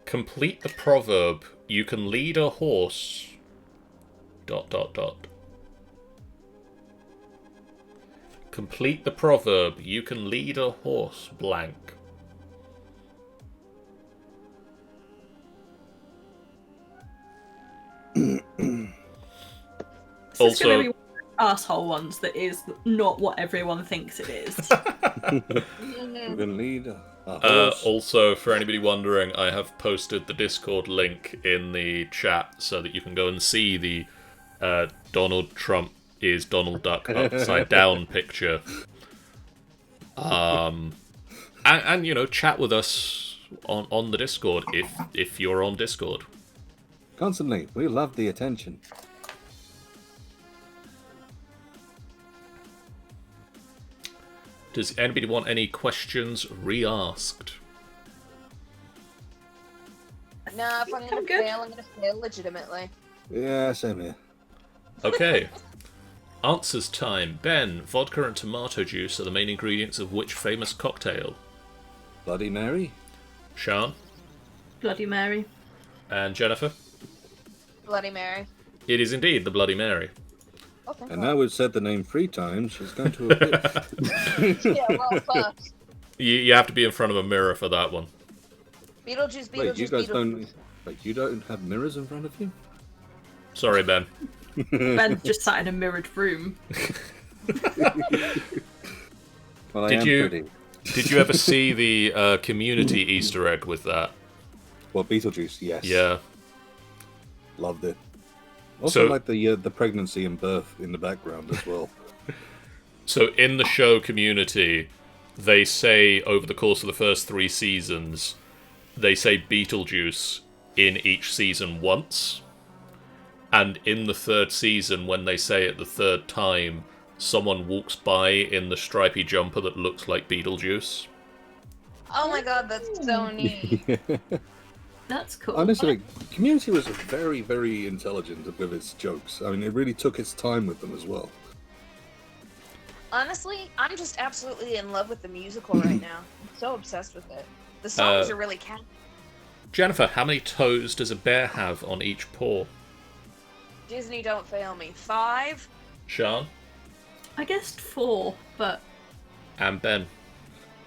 complete the proverb, you can lead a horse... ... Complete the proverb, you can lead a horse, blank. This is going to be one of the asshole ones that is not what everyone thinks it is. We're gonna lead a horse. Also, for anybody wondering, I have posted the Discord link in the chat so that you can go and see the Donald Trump is Donald Duck upside down picture. And you know, chat with us on the Discord if you're on Discord. Constantly, we love the attention. Does anybody want any questions re-asked? Nah, if I'm I'm gonna good. fail, I'm gonna fail legitimately. Yeah, same here. Okay. Answers time. Ben, vodka and tomato juice are the main ingredients of which famous cocktail? Bloody Mary? Sian Bloody Mary. and Jennifer? Bloody Mary. It is indeed the Bloody Mary. Okay. And now we've said the name 3 times, she's going to appear. Yeah, well, fuck. You have to be in front of a mirror for that one. Beetlejuice, Wait, Beetlejuice, you guys Beetlejuice. don't... Wait, you don't have mirrors in front of you? Sorry, Ben. Ben just sat in a mirrored room. Well, I Did am you- pretty. Did you ever see the community Easter egg with that? Well, Beetlejuice, yes. Yeah. Loved it. Also So- like the pregnancy and birth in the background as well. So in the show Community, they say over the course of the first 3 seasons, they say Beetlejuice in each season once. And in the 3rd season, when they say it the 3rd time, someone walks by in the stripy jumper that looks like Beetlejuice. Oh my god, that's so neat. That's cool. Honestly, Community was very, very intelligent with its jokes. I mean, it really took its time with them as well. Honestly, I'm just absolutely in love with the musical right now. I'm so obsessed with it. The songs are really catchy. Jennifer, how many toes does a bear have on each paw? Disney, don't fail me. 5? Sian I guessed 4, but and Ben.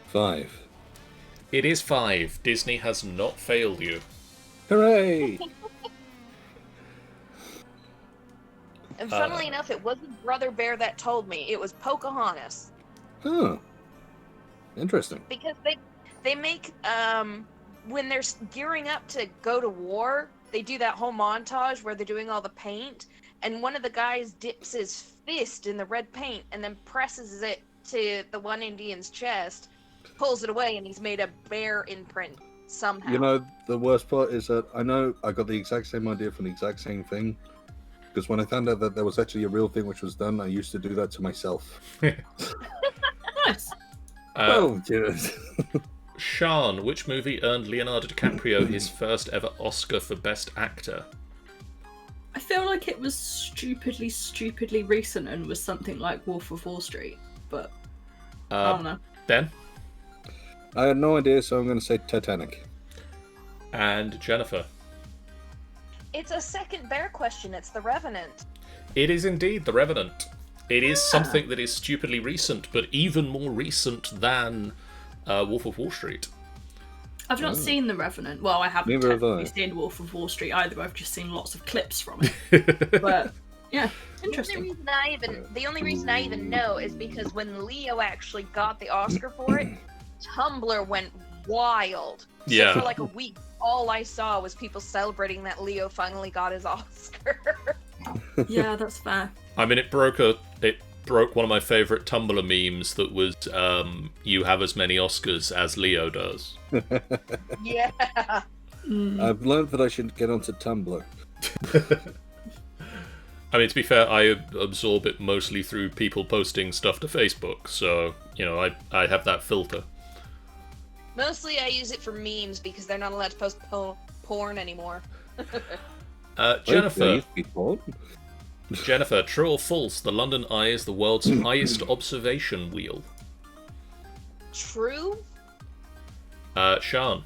5. It is 5. Disney has not failed you. Hooray! And funnily enough, it wasn't Brother Bear that told me. It was Pocahontas. Huh. Interesting. Because they make when they're gearing up to go to war, they do that whole montage where they're doing all the paint, and one of the guys dips his fist in the red paint and then presses it to the one Indian's chest, pulls it away, and he's made a bear imprint somehow. You know, the worst part is that I know I got the exact same idea from the exact same thing. Because when I found out that there was actually a real thing which was done, I used to do that to myself. nice. Oh, cheers. Sian, which movie earned Leonardo DiCaprio his first ever Oscar for Best Actor? I feel like it was stupidly recent and was something like Wolf of Wall Street, but I don't know. Ben? I had no idea, so I'm going to say Titanic. And Jennifer. It's a second bear question. It's The Revenant. It is indeed The Revenant. It is something that is stupidly recent, but even more recent than Wolf of Wall Street. I've not seen The Revenant. Well, I haven't Neither have I. technically seen Wolf of Wall Street either. I've just seen lots of clips from it. But yeah, interesting. The only reason I even know is because when Leo actually got the Oscar for it, Tumblr went wild. So Yeah. for like a week, all I saw was people celebrating that Leo finally got his Oscar. Yeah, that's fair. I mean, it broke one of my favourite Tumblr memes that was, you have as many Oscars as Leo does. Yeah. I've learned that I should get onto Tumblr. I mean, to be fair, I absorb it mostly through people posting stuff to Facebook, so, I have that filter. Mostly I use it for memes because they're not allowed to post porn anymore. Jennifer, Before. Jennifer, true or false, the London Eye is the world's highest observation wheel? True? Sian.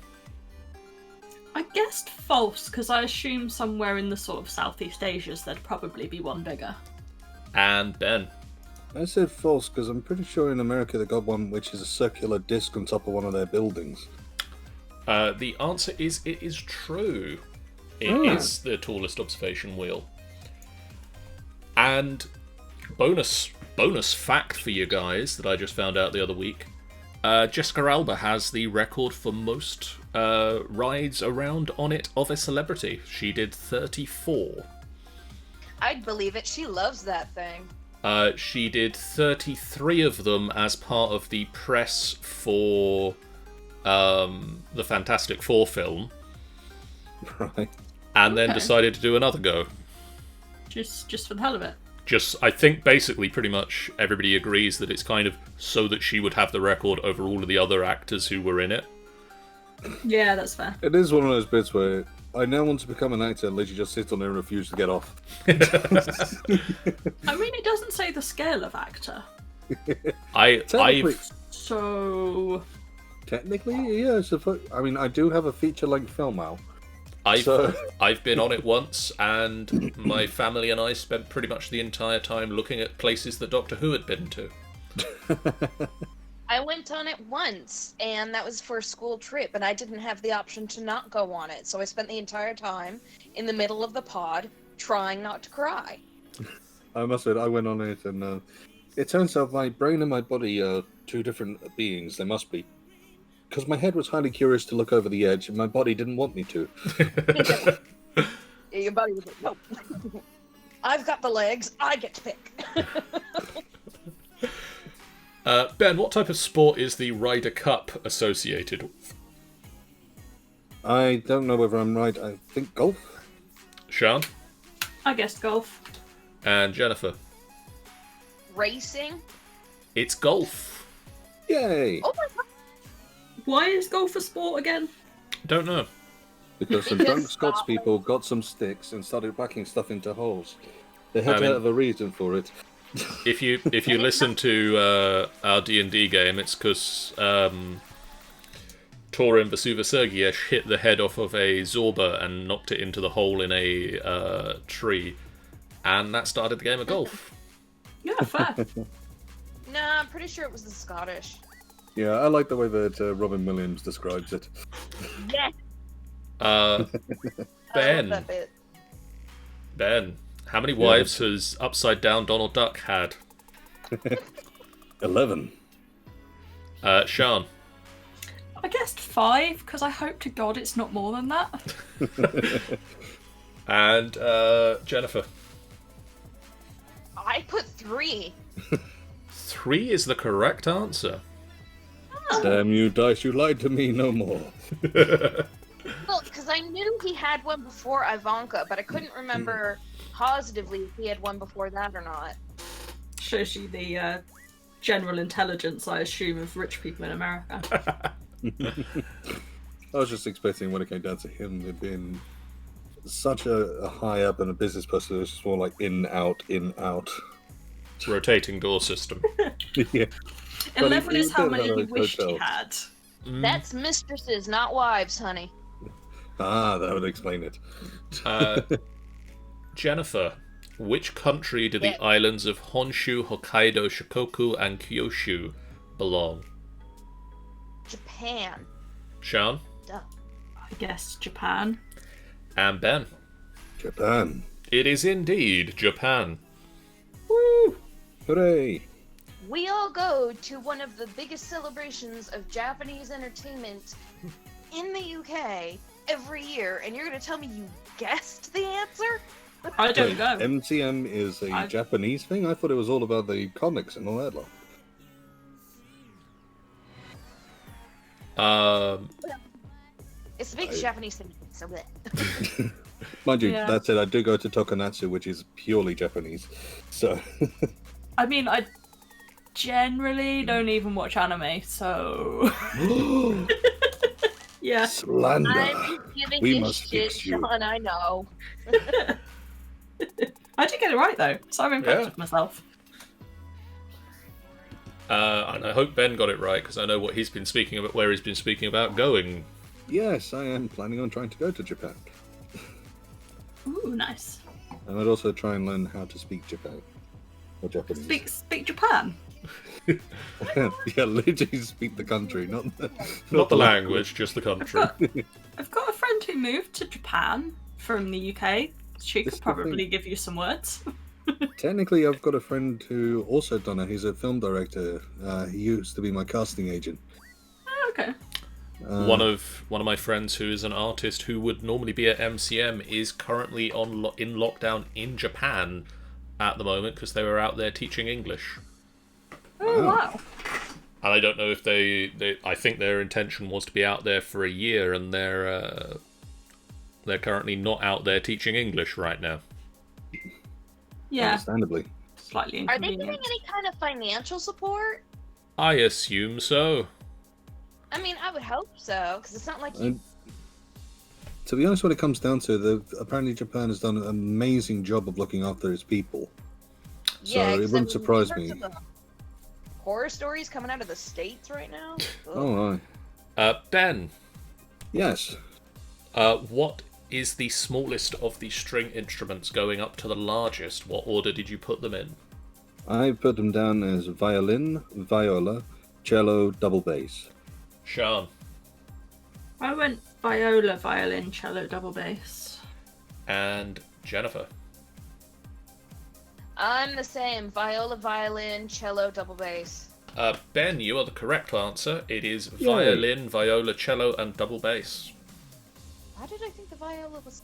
I guessed false because I assume somewhere in the sort of Southeast Asia's there'd probably be one bigger. And Ben. I said false because I'm pretty sure in America they got one which is a circular disc on top of one of their buildings. The answer is it is true. It is the tallest observation wheel. And bonus fact for you guys that I just found out the other week. Jessica Alba has the record for most rides around on it of a celebrity. She did 34. I'd believe it. She loves that thing. She did 33 of them as part of the press for the Fantastic Four film. Right. And then Okay. decided to do another go. Just for the hell of it. I think basically pretty much everybody agrees that it's kind of so that she would have the record over all of the other actors who were in it. Yeah, that's fair. It is one of those bits where I now want to become an actor and literally just sit on there and refuse to get off. I mean, it doesn't say the scale of actor. Technically, So yeah. I mean, I do have a feature-length film out. I've been on it once, and my family and I spent pretty much the entire time looking at places that Doctor Who had been to. I went on it once, and that was for a school trip, and I didn't have the option to not go on it, so I spent the entire time in the middle of the pod trying not to cry. I must admit, I went on it, and it turns out my brain and my body are two different beings. They must be. Because my head was highly curious to look over the edge, and my body didn't want me to. Yeah, your buddy was like, nope. I've got the legs, I get to pick. Ben, what type of sport is the Ryder Cup associated with? I don't know whether I'm right. I think golf. Sian? I guessed golf. And Jennifer? Racing? It's golf. Yay! Oh my god. Why is golf a sport again? Don't know. Because some Because drunk Scots Scotland- people got some sticks and started whacking stuff into holes. They had I to mean- have a reason for it. If you listen to our D&D game, it's because Torin Vasuva-Sergiesh hit the head off of a Zorba and knocked it into the hole in a tree, and that started the game of golf. Yeah, fair. Nah, I'm pretty sure it was the Scottish. Yeah, I like the way that Robin Williams describes it. Yes. Uh, I love Ben, that bit. Ben, how many wives has Upside Down Donald Duck had? 11. Sian? I guessed 5 because I hope to God it's not more than that. And Jennifer? I put 3. 3 is the correct answer. Damn you, Dice, you lied to me no more. Well, because I knew he had one before Ivanka, but I couldn't remember positively if he had one before that or not. Shows you the general intelligence, I assume, of rich people in America. I was just expecting when it came down to him being such a high up and a business person, it was just more like in, out, in, out. Rotating door system. Yeah. 11 is how many did have he a wished he hotel. had. That's mistresses, not wives, honey. Ah, that would explain it. Jennifer, which country do the islands of Honshu, Hokkaido, Shikoku, and Kyushu belong? Japan. Sean? Duh. I guess Japan. And Ben? Japan. It is indeed Japan. Woo! Hooray! We all go to one of the biggest celebrations of Japanese entertainment in the UK every year, and you're going to tell me you guessed the answer? I don't know. MCM is a Japanese thing? I thought it was all about the comics and all that lot. It's a big Japanese thing, so bleh. Mind you, Yeah. that said, I do go to Tokonatsu, which is purely Japanese. So, I mean, I generally don't even watch anime, so yeah. slander. I'm giving We you must shit, fix you. Sean, I know. I did get it right though, so I'm impressed Yeah. with myself. And I hope Ben got it right, because I know what he's been speaking about, where he's been speaking about going. Yes, I am planning on trying to go to Japan. Ooh, nice. And I'd also try and learn how to speak Japan. Or Japanese. Speak Japan. Yeah, literally speak the country, not Not the language, just the country. I've got a friend who moved to Japan from the UK. She This could is the probably thing. give you some words. Technically, I've got a friend who also done it. He's a film director. He used to be my casting agent. Oh, okay. One of my friends who is an artist who would normally be at MCM is currently in lockdown in Japan at the moment because they were out there teaching English. Oh, wow. And I don't know if they I think their intention was to be out there for a year, and they're currently not out there teaching English right now. Yeah, Understandably. slightly Are they giving inconvenient. any kind of financial support? I assume so. I mean, I would hope so, because it's not like you... To be honest, when it comes down to it, apparently Japan has done an amazing job of looking after its people. So it 'cause wouldn't surprise in me. terms of the horror stories coming out of the States right now? Ugh. Oh, aye. Ben, Yes. what is the smallest of the string instruments going up to the largest? What order did you put them in? I put them down as violin, viola, cello, double bass. Sean. I went viola, violin, cello, double bass. And Jennifer. I'm the same. Viola, violin, cello, double bass. Ben, you are the correct answer. It is Yay. violin, viola, cello, and double bass. Why did I think the viola was...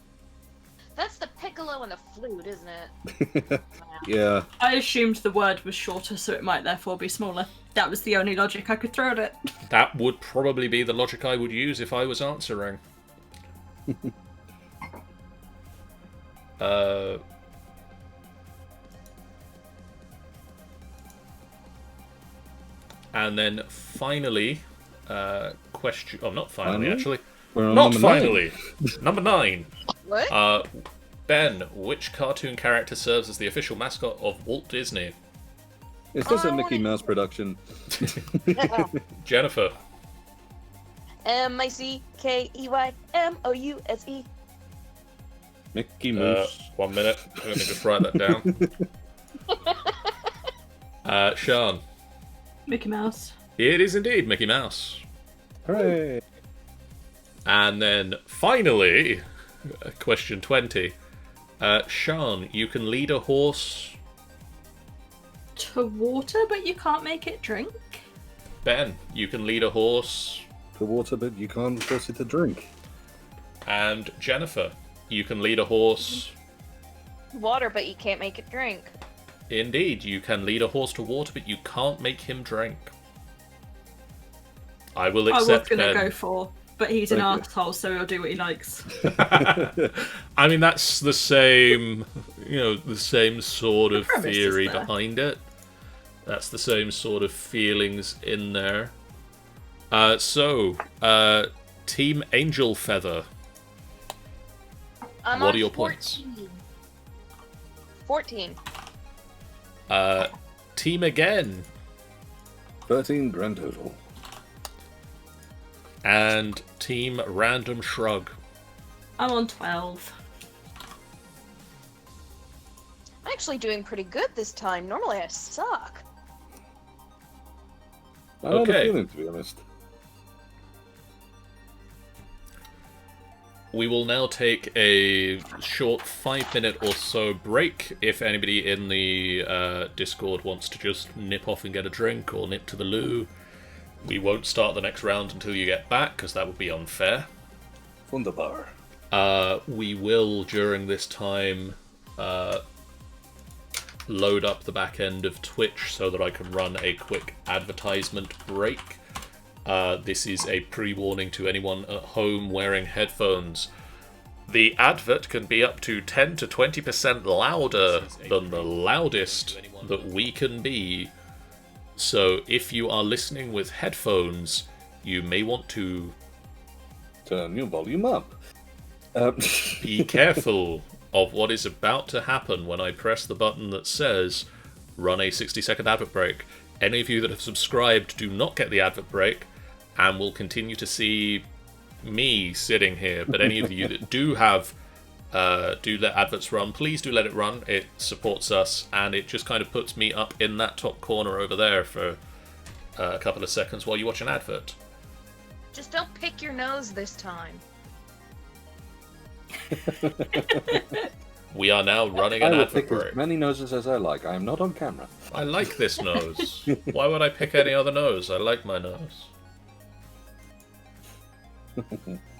That's the piccolo and the flute, isn't it? Yeah. I assumed the word was shorter, so it might therefore be smaller. That was the only logic I could throw at it. That would probably be the logic I would use if I was answering. And then finally, question... Oh, not finally, Finally? actually. We're on Not number 9. finally. Number 9. What? Ben, which cartoon character serves as the official mascot of Walt Disney? Is this I a Mickey wanna- Mouse production? Jennifer. MICKEYMOUSE. Mickey Mouse. 1 minute. Let me just write that down. Sean. Mickey Mouse. It is indeed Mickey Mouse. Hooray! And then finally, question 20. Sean, you can lead a horse. To water, but you can't make it drink? Ben, you can lead a horse. The water, but you can't force it to drink. And Jennifer, you can lead a horse. Water, but you can't make it drink. Indeed, you can lead a horse to water, but you can't make him drink. I will I was accept gonna Ben. go for, but he's an Thank you. arsehole, so he'll do what he likes. I mean, that's the same, the same sort of premise is theory there. behind it. That's the same sort of feelings in there. Team Angel Feather. I'm What on are your points? 14. Team Again. 13 grand total. And Team Random Shrug. I'm on 12. I'm actually doing pretty good this time. Normally I suck. I had Okay. a feeling, to be honest. We will now take a short 5-minute or so break. If anybody in the Discord wants to just nip off and get a drink or nip to the loo, we won't start the next round until you get back, because that would be unfair. Wunderbar. We will, during this time, load up the back end of Twitch so that I can run a quick advertisement break. This is a pre-warning to anyone at home wearing headphones. The advert can be up to 10 to 20% louder than the loudest that we can be. So if you are listening with headphones, you may want to Turn your volume up. be careful of what is about to happen when I press the button that says run a 60-second advert break. Any of you that have subscribed do not get the advert break and will continue to see me sitting here. But any of you that do have do let adverts run, please do let it run. It supports us, and it just kind of puts me up in that top corner over there for a couple of seconds while you watch an advert. Just don't pick your nose this time. We are now running I an will advert pick break. as many noses as I like. I am not on camera. I like this nose. Why would I pick any other nose? I like my nose.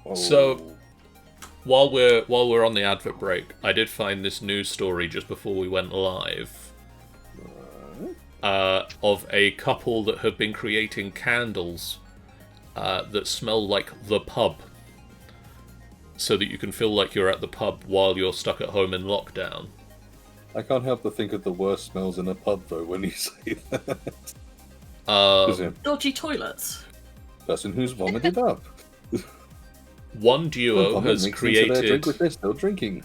Oh. So, while we're on the advert break, I did find this news story just before we went live of a couple that have been creating candles that smell like the pub, so that you can feel like you're at the pub while you're stuck at home in lockdown. I can't help but think of the worst smells in a pub, though, when you say that. Dodgy toilets. Person who's vomited up. One duo has Drink created. with they're still drinking.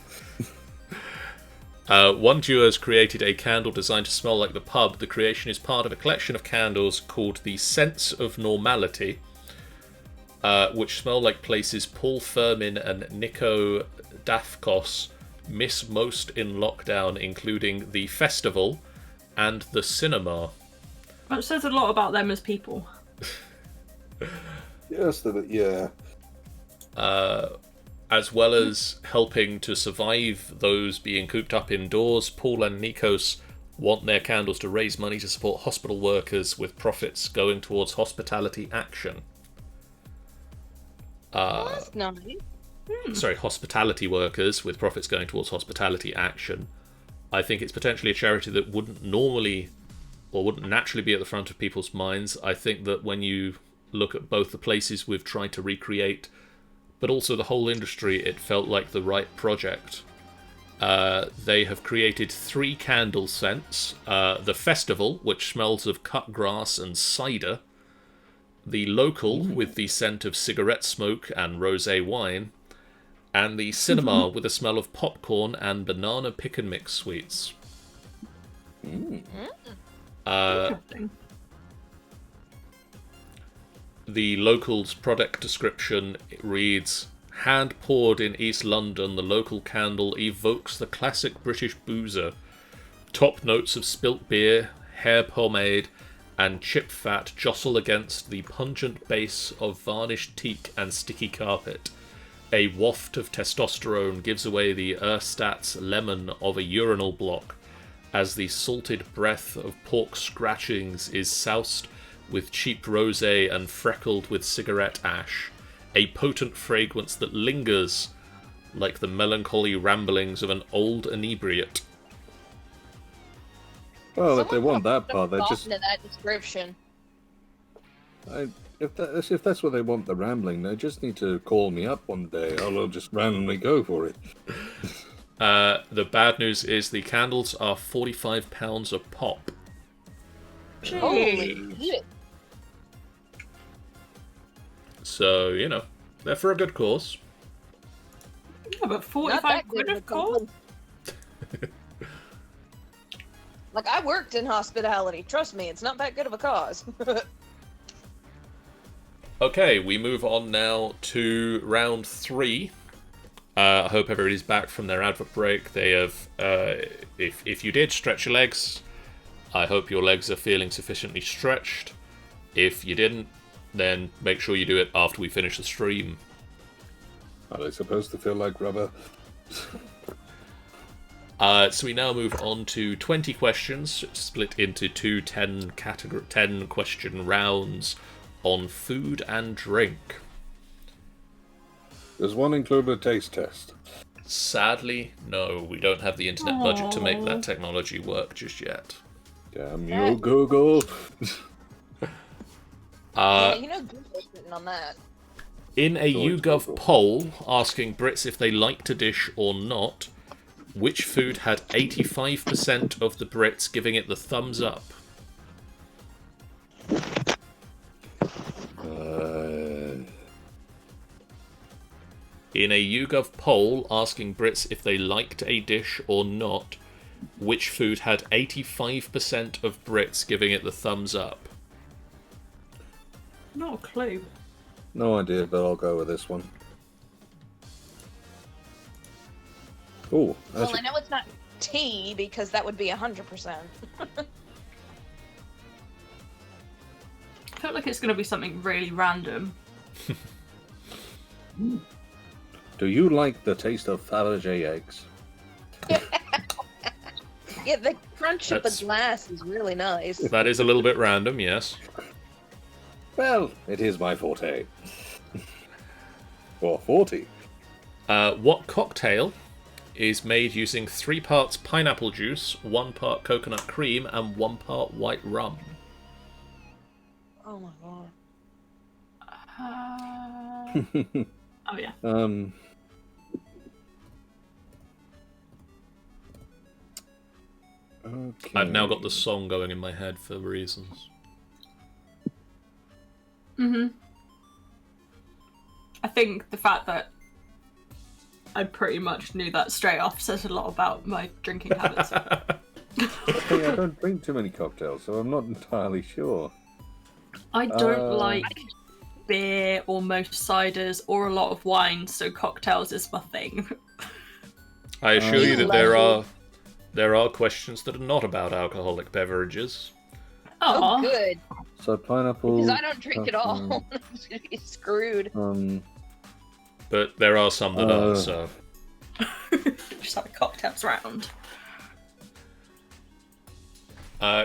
One duo has created a candle designed to smell like the pub. The creation is part of a collection of candles called the Sense of Normality, which smell like places Paul Furman and Nico Dafkos miss most in lockdown, including the festival and the cinema. That says a lot about them as people. Yes, yeah. As well as helping to survive those being cooped up indoors, Paul and Nikos want their candles to raise money to support hospital workers, with profits going towards hospitality action. That's nice. Sorry, hospitality workers, with profits going towards hospitality action. I think it's potentially a charity that wouldn't normally or wouldn't naturally be at the front of people's minds. I think that when you look at both the places we've tried to recreate, but also the whole industry, it felt like the right project. They have created 3 candle scents. The Festival, which smells of cut grass and cider. The Local, with the scent of cigarette smoke and rosé wine. And the Cinema, with the smell of popcorn and banana pick and mix sweets. Interesting. The Local's product description reads, hand poured in East London, the local candle evokes the classic British boozer. Top notes of spilt beer, hair pomade, and chip fat jostle against the pungent base of varnished teak and sticky carpet. A waft of testosterone gives away the Erstat's lemon of a urinal block, as the salted breath of pork scratchings is soused with cheap rosé and freckled with cigarette ash, a potent fragrance that lingers like the melancholy ramblings of an old inebriate. Well, if they want that part, they just... Into that description. If that's what they want, the rambling, they just need to call me up one day. I'll just randomly go for it. The bad news is the candles are £45 a pop. Holy shit. So, you know, they're for a good cause. Yeah, but 45 quid of cost? Like, I worked in hospitality. Trust me, it's not that good of a cause. Okay, we move on now to round 3. I hope everybody's back from their advert break. They have, if you did stretch your legs, I hope your legs are feeling sufficiently stretched. If you didn't, then make sure you do it after we finish the stream. Are they supposed to feel like rubber? So we now move on to 20 questions, split into two 10 question rounds on food and drink. Does one include a taste test? Sadly, no, we don't have the internet budget to make that technology work just yet. Damn you, Google! Yeah, you know Google's written on that. In a YouGov poll asking Brits if they liked a dish or not, which food had 85% of the Brits giving it the thumbs up? In a YouGov poll asking Brits if they liked a dish or not, which food had 85% of Brits giving it the thumbs up? Not a clue. No idea, but I'll go with this one. Oh, Well, I know it's not tea because that would be 100%. I feel like it's going to be something really random. do you like the taste of Fabergé eggs? Yeah, the crunch of That's- the glass is really nice. That is a little bit random, yes. Well, it is my forte. Or 40. What cocktail is made using 3 parts pineapple juice, 1 part coconut cream, and 1 part white rum? Oh my god. Oh yeah. Okay. I've now got the song going in my head for reasons. I think the fact that I pretty much knew that straight off says a lot about my drinking habits. Hey, I don't drink too many cocktails, so I'm not entirely sure. I don't like beer or most ciders or a lot of wine, so cocktails is my thing. I assure you that there are questions that are not about alcoholic beverages. Oh, good. So pineapple. Because I don't drink at all. I'm just gonna be screwed. But there are some that are, so... Just have a cocktails round.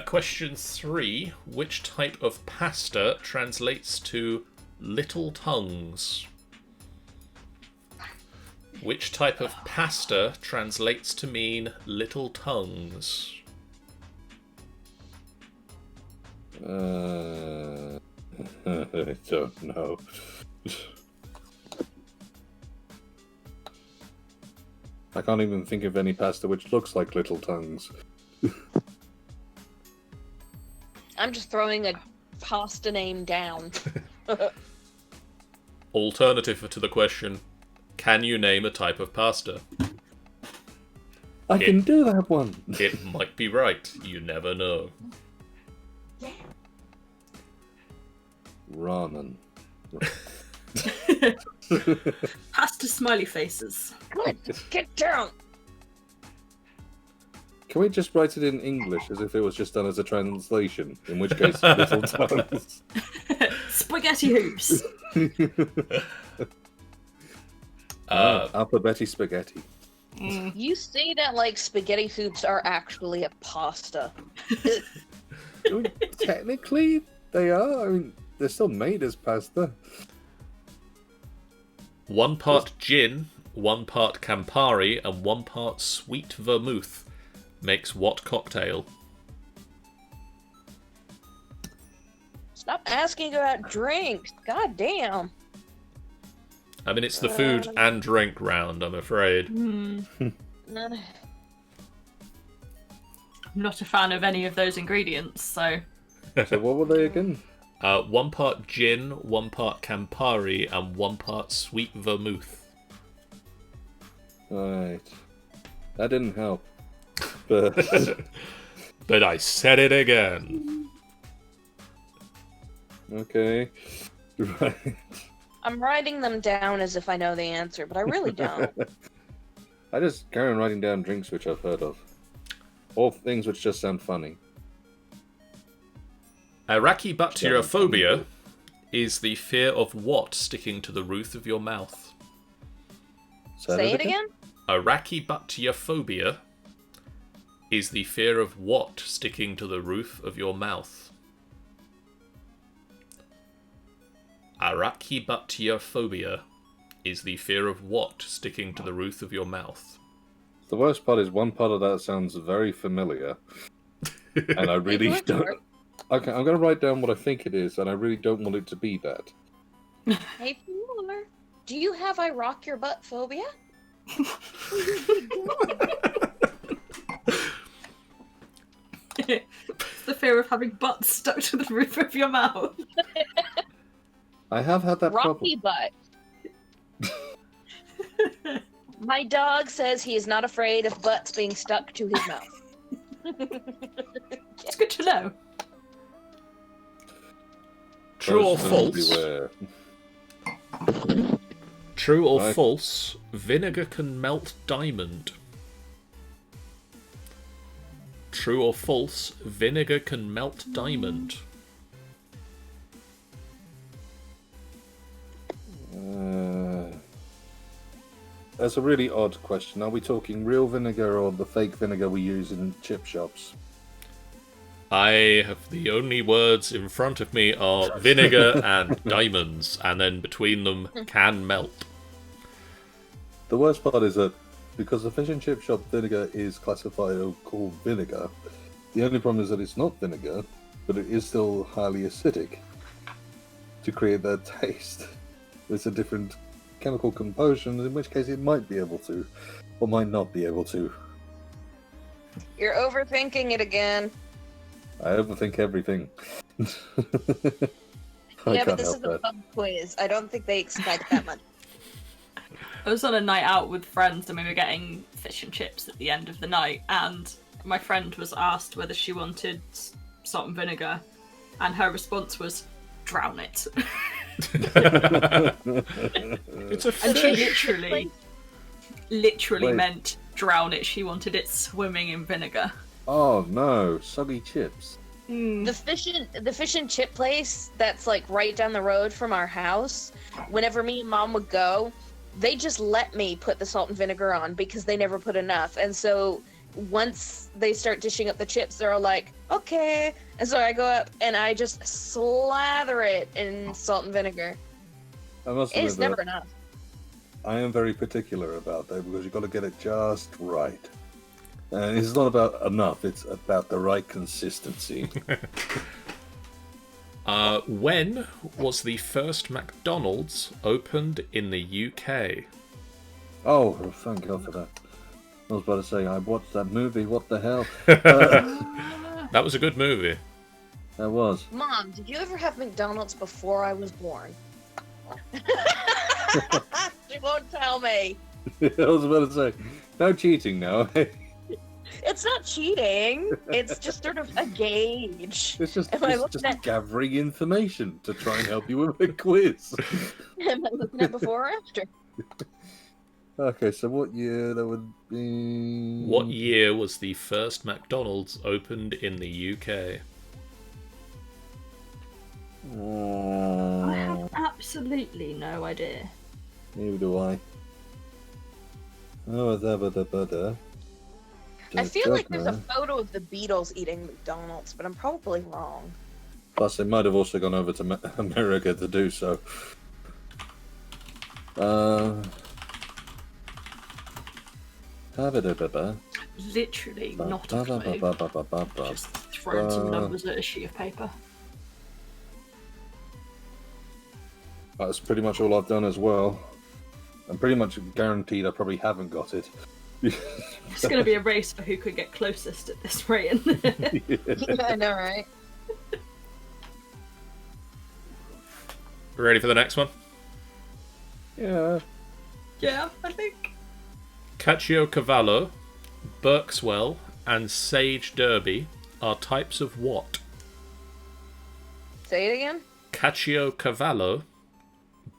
Question 3. Which type of pasta translates to little tongues? Which type of pasta translates to mean little tongues? I don't know. I can't even think of any pasta which looks like little tongues. I'm just throwing a pasta name down. Alternative to the question, can you name a type of pasta? I can do that one! It might be right. You never know. Ramen. Pasta smiley faces. Good, get down. Can we just write it in English as if it was just done as a translation? In which case, little tongues. Spaghetti hoops. Alphabetti spaghetti. You say that like spaghetti hoops are actually a pasta. I mean, technically, they are. I mean, they're still made as pasta. 1 part gin, 1 part Campari, and 1 part sweet vermouth makes what cocktail? Stop asking about drinks. God damn. I mean, it's the food and drink round, I'm afraid. I'm not a fan of any of those ingredients, so... So what were they again? 1 part gin, 1 part Campari, and 1 part sweet vermouth. Right. That didn't help. But But I said it again. okay. Right. I'm writing them down as if I know the answer, but I really don't. I just carry on writing down drinks which I've heard of. Or things which just sound funny. Arachibacteriophobia is the fear of what sticking to the roof of your mouth? Say it again? Arachibacteriophobia is the fear of what sticking to the roof of your mouth? Arachibacteriophobia is the fear of what sticking to the roof of your mouth? The worst part is one part of that sounds very familiar. And I really don't... Okay, I'm going to write down what I think it is, and I really don't want it to be that. Hey, Fuller, do you have I rock your butt phobia? It's the fear of having butts stuck to the roof of your mouth. I have had that Rocky problem. butt. My dog says he is not afraid of butts being stuck to his mouth. It's good to know. True or Person false? beware. True or Right. false? Vinegar can melt diamond. True or false? Vinegar can melt diamond. That's a really odd question. Are we talking real vinegar or the fake vinegar we use in chip shops? I have the only words in front of me are vinegar and diamonds, and then between them can melt. The worst part is that because the fish and chip shop vinegar is classified or called vinegar, the only problem is that it's not vinegar, but it is still highly acidic to create that taste. It's a different chemical composition, in which case it might be able to, or might not be able to. You're overthinking it again. I overthink everything. Yeah, but this is a pub quiz. I don't think they expect that much. I was on a night out with friends and we were getting fish and chips at the end of the night, and my friend was asked whether she wanted salt and vinegar, and her response was, drown it. It's a And she fish. literally Wait. meant drown it. She wanted it swimming in vinegar. Oh no, soggy chips. The fish and chip place that's like right down the road from our house, whenever me and Mom would go, they just let me put the salt and vinegar on because they never put enough. And so once they start dishing up the chips, they're all like, okay. And so I go up and I just slather it in salt and vinegar. I must It's admit never that enough. I am very particular about that because you've got to get it just right. And it's not about enough, it's about the right consistency. When was the first McDonald's opened in the UK? Oh, thank God for that. I was about to say, I watched that movie, what the hell? That was a good movie. That was. Mom, did you ever have McDonald's before I was born? She won't tell me. I was about to say, no cheating now. It's not cheating. It's just sort of a gauge. It's just, Am I it's looking just at- gathering information to try and help you with a quiz. Am I looking at before or after? Okay, so what year that would be? What year was the first McDonald's opened in the UK? I have absolutely no idea. Neither do I. Oh, da. I feel like there's a photo of the Beatles eating McDonald's, but I'm probably wrong. Plus, they might have also gone over to America to do so. Literally not a clue. Just throwing some numbers at a sheet of paper. That's pretty much all I've done as well. I'm pretty much guaranteed I probably haven't got it. It's going to be a race for who could get closest at this rate, isn't it? Yeah, I know, right? Ready for the next one? Yeah. Yeah, I think. Caciocavallo, Berkswell, and Sage Derby are types of what? Say it again. Caciocavallo,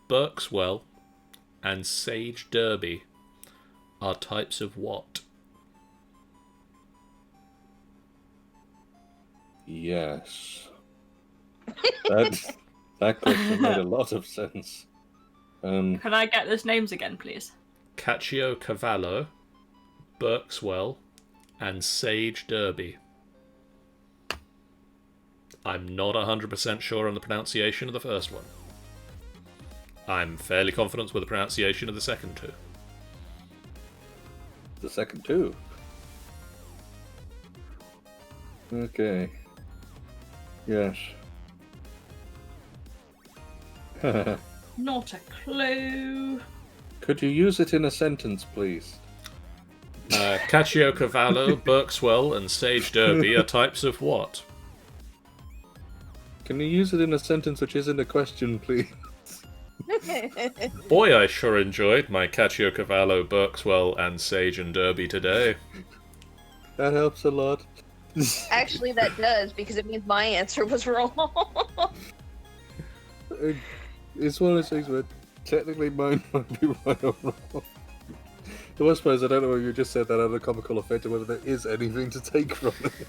Berkswell, and Sage Derby are types of what? Yes. That question made a lot of sense. Can I get those names again, please? Caciocavallo, Berkswell, and Sage Derby. I'm not 100% sure on the pronunciation of the first one. I'm fairly confident with the pronunciation of the second two. The second two. Okay. Yes. Not a clue. Could you use it in a sentence, please? Caciocavallo, Berkswell, and Sage Derby are types of what? Can you use it in a sentence which isn't a question, please? Boy, I sure enjoyed my Caciocavallo, Berkswell, and Sage and Derby today. That helps a lot. Actually, that does, because it means my answer was wrong. It's one of those things where technically mine might be right or wrong. The worst part is I don't know whether you just said that out of comical effect or whether there is anything to take from it.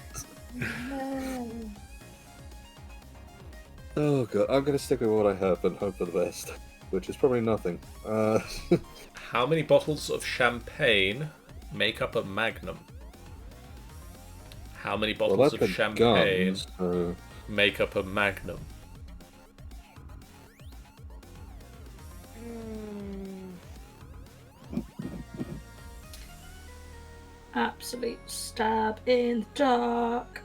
Oh god, I'm going to stick with what I have and hope for the best, which is probably nothing. How many bottles of champagne make up a magnum? How many bottles of champagne guns, so... make up a magnum? Absolute stab in the dark.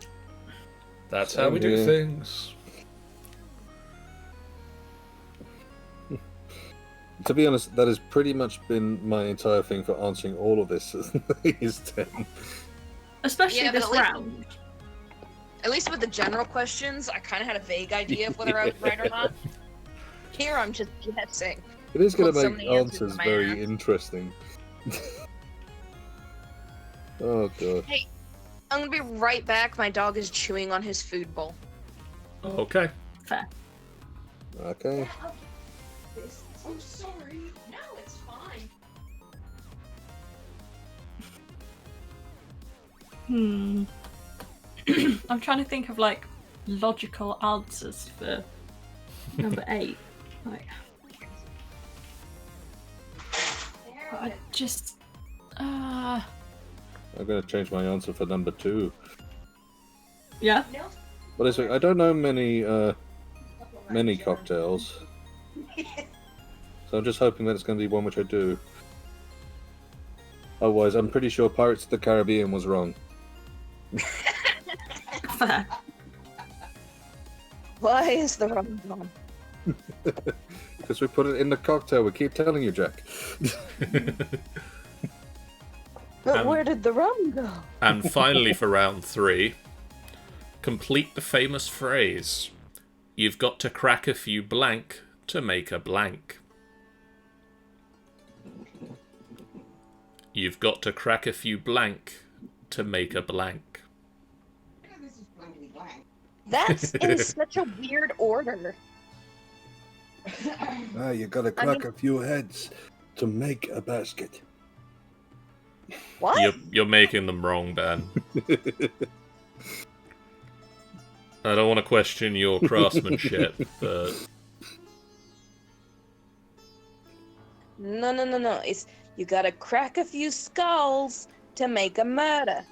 That's how we do things. To be honest, that has pretty much been my entire thing for answering all of this. Is 10. Especially Yeah, but this round. At least with the general questions, I kind of had a vague idea of whether I was right or not. Here, I'm just guessing. It is going Put to so make many answers answers in my very ass. interesting. Oh god. Hey, I'm gonna be right back. My dog is chewing on his food bowl. Okay. Fair. Okay. I'm sorry. No, it's fine. I'm trying to think of like logical answers for number 8. Like, I just. I'm going to change my answer for number 2. Yeah. But it's like, I don't know many cocktails. So I'm just hoping that it's going to be one which I do. Otherwise, I'm pretty sure Pirates of the Caribbean was wrong. Fair. Why is the rum gone? Because we put it in the cocktail, we keep telling you, Jack. But where did the rum go? And finally, for round 3, complete the famous phrase, "You've got to crack a few blank to make a blank." You've got to crack a few blank to make a blank. That's in such a weird order. You gotta crack a few heads to make a basket. What? You're making them wrong, Ben. I don't want to question your craftsmanship, but... No. It's you gotta crack a few skulls to make a murder.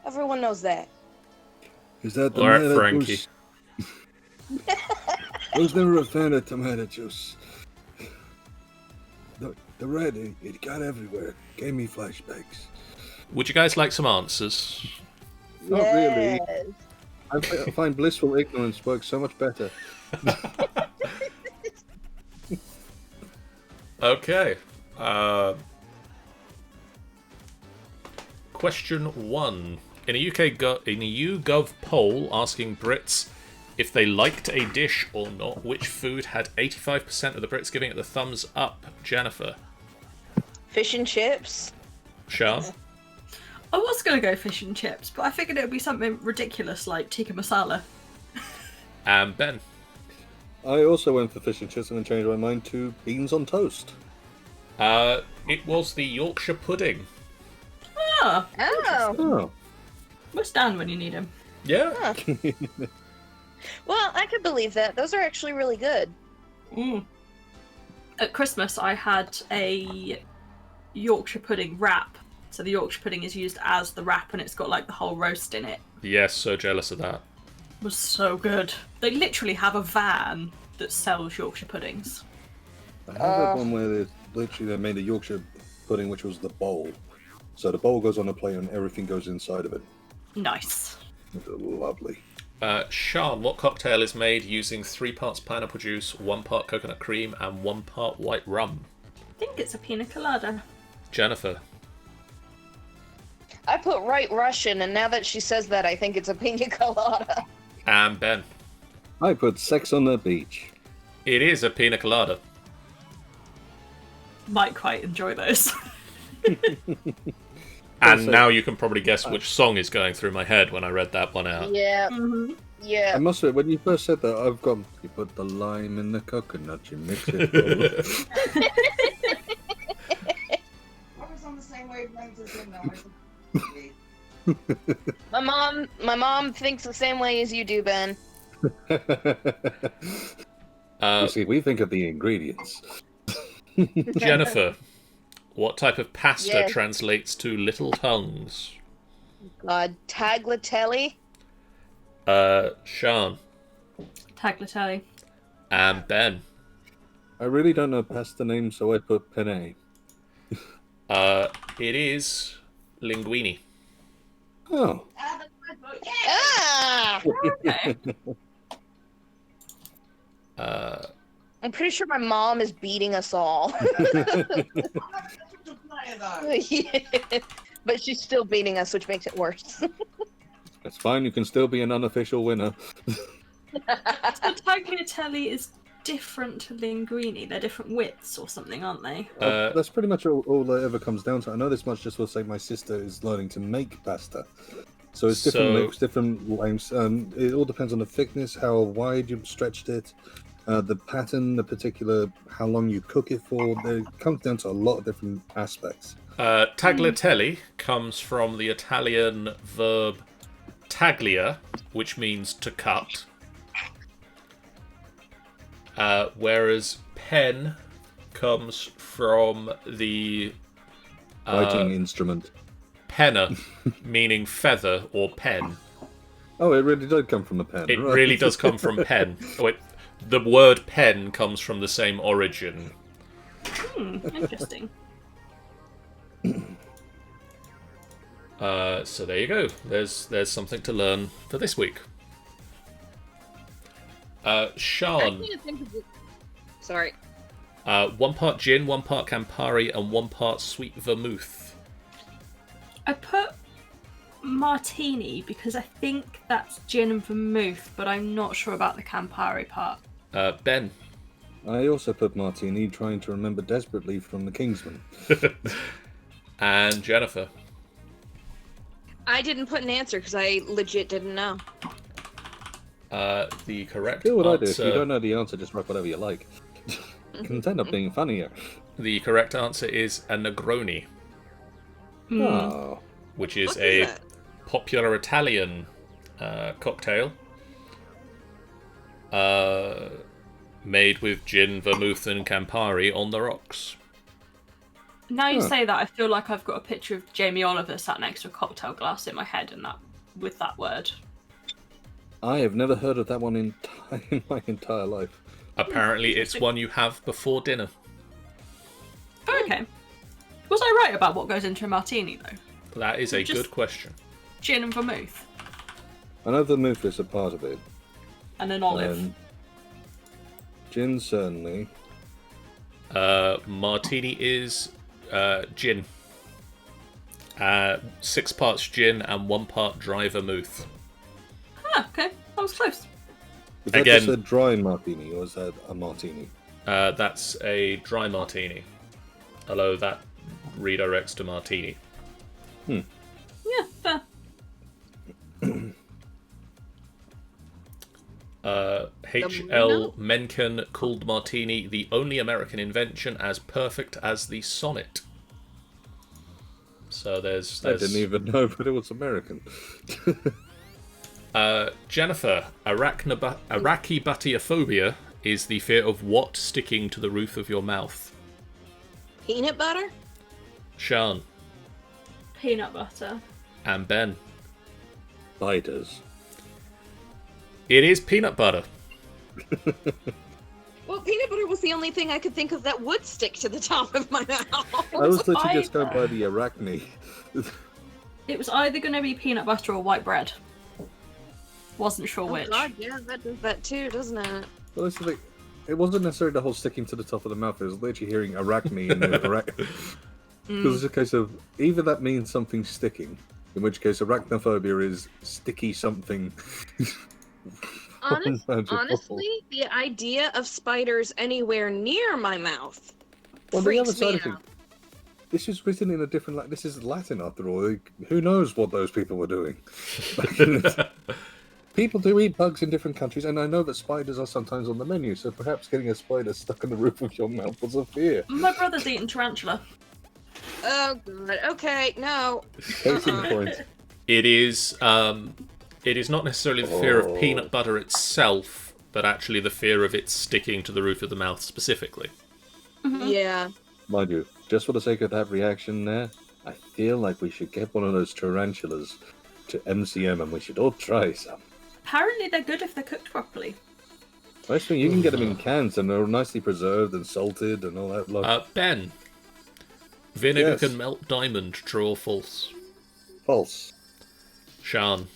Everyone knows that. Is that the Alright, tomato Frankie. juice? I was never a fan of tomato juice. The red, it got everywhere. Gave me flashbacks. Would you guys like some answers? Not really. Yes. I find blissful ignorance works so much better. Okay. Question 1. In a YouGov poll asking Brits if they liked a dish or not, which food had 85% of the Brits giving it the thumbs up? Jennifer. Fish and chips. Sean. I was gonna go fish and chips, but I figured it would be something ridiculous like tikka masala. And Ben. I also went for fish and chips and then changed my mind to beans on toast. It was the Yorkshire pudding. Oh, Oh. Oh. where's Dan when you need him? Yeah. Huh. Well, I could believe that. Those are actually really good. Mm. At Christmas, I had a Yorkshire pudding wrap. So the Yorkshire pudding is used as the wrap, and it's got like the whole roast in it. Yes, so jealous of that. It was so good. They literally have a van that sells Yorkshire puddings. I had that one where they made a Yorkshire pudding, which was the bowl. So the bowl goes on a plate and everything goes inside of it. Nice. It's lovely. Sean, what cocktail is made using 3 parts pineapple juice, 1 part coconut cream, and 1 part white rum? I think it's a pina colada. Jennifer. I put White Russian, and now that she says that, I think it's a pina colada. And Ben. I put Sex on the Beach. It is a pina colada. Might quite enjoy those. And Also- now you can probably guess which song is going through my head when I read that one out. Yeah, Mm-hmm. I yeah. must say, when you first said that, I've gone, you put the lime in the coconut, you mix it. I was on the same wavelength as him, though. My mom thinks the same way as you do, Ben. You see, we think of the ingredients. Jennifer, what type of pasta Yes. translates to little tongues? God, tagliatelle. Sean. Tagliatelle. And Ben. I really don't know pasta names, so I put penne. It is linguine. Oh. Ah, that's my vote. Yeah! Ah! Okay. I'm pretty sure my mom is beating us all. I'm not such a player, though. Yeah. But she's still beating us, which makes it worse. It's fine, you can still be an unofficial winner. So tagliatelle is different to linguine. They're different widths or something, aren't they? That's pretty much all that ever comes down to. I know this much just for say my sister is learning to make pasta. So it's different So- lengths, different lengths. It all depends on the thickness, how wide you've stretched it, the pattern, the particular, how long you cook it for. It comes down to a lot of different aspects. Tagliatelle comes from the Italian verb taglia, which means to cut. Whereas pen comes from the Writing instrument. penna, meaning feather or pen. Oh, it really did come from a pen. It right. really does come from pen. The word pen comes from the same origin. Interesting. So there you go. There's something to learn for this week. Sean, Sorry. 1 part gin, 1 part Campari, and 1 part sweet vermouth. I put martini because I think that's gin and vermouth, but I'm not sure about the Campari part. Ben. I also put martini, trying to remember desperately from the Kingsman. And Jennifer. I didn't put an answer because I legit didn't know. The correct Do what I do. If answer. you don't know the answer, just write whatever you like. It can end up being funnier. The correct answer is a Negroni, Oh. which is What a is that? popular Italian cocktail made with gin, vermouth, and Campari on the rocks. Now you Huh. say that, I feel like I've got a picture of Jamie Oliver sat next to a cocktail glass in my head, and that with that word. I have never heard of that one in my entire life. Apparently, it's one you have before dinner. Okay. Was I right about what goes into a martini though? That is a Just- good question. Gin and vermouth I know the vermouth is a part of it. and an olive. Gin, certainly. Martini is gin. 6 parts gin and 1 part dry vermouth. Okay, that was close. Is that Again- just a dry martini, or is that a martini? That's a dry martini. Although that redirects to martini. Yeah, fair. H.L. Mencken called martini the only American invention as perfect as the sonnet. So there's I didn't even know, but it was American. Jennifer, arachibutyophobia is the fear of what sticking to the roof of your mouth? Peanut butter? Sean Peanut butter. and Ben. Spiders. It is peanut butter. Well, peanut butter was the only thing I could think of that would stick to the top of my mouth. I was literally just either. going by the arachne. It was either going to be peanut butter or white bread. Wasn't sure Oh which. God, yeah, that does that too, doesn't it? Well, that's the thing. It wasn't necessarily the whole sticking to the top of the mouth. It was literally hearing arachne and then because it's a case of either that means something sticking, in which case arachnophobia is sticky something. Honestly, the idea of spiders anywhere near my mouth Well, the other freaks side me of things, out. this is written in a different. This is Latin after all. Who knows what those people were doing? Back in the- People do eat bugs in different countries, and I know that spiders are sometimes on the menu. So perhaps getting a spider stuck in the roof of your mouth was a fear. My brother's eaten tarantula. Oh God. Okay, no. Case in point. It is not necessarily the fear of peanut butter itself, but actually the fear of it sticking to the roof of the mouth specifically. Yeah. Mind you, just for the sake of that reaction there, I feel like we should get one of those tarantulas to MCM and we should all try some. Apparently they're good if they're cooked properly. Nice thing, you can get them in cans and they're nicely preserved and salted and all that. Ben, vinegar Yes. can melt diamond, true or false? False. Sean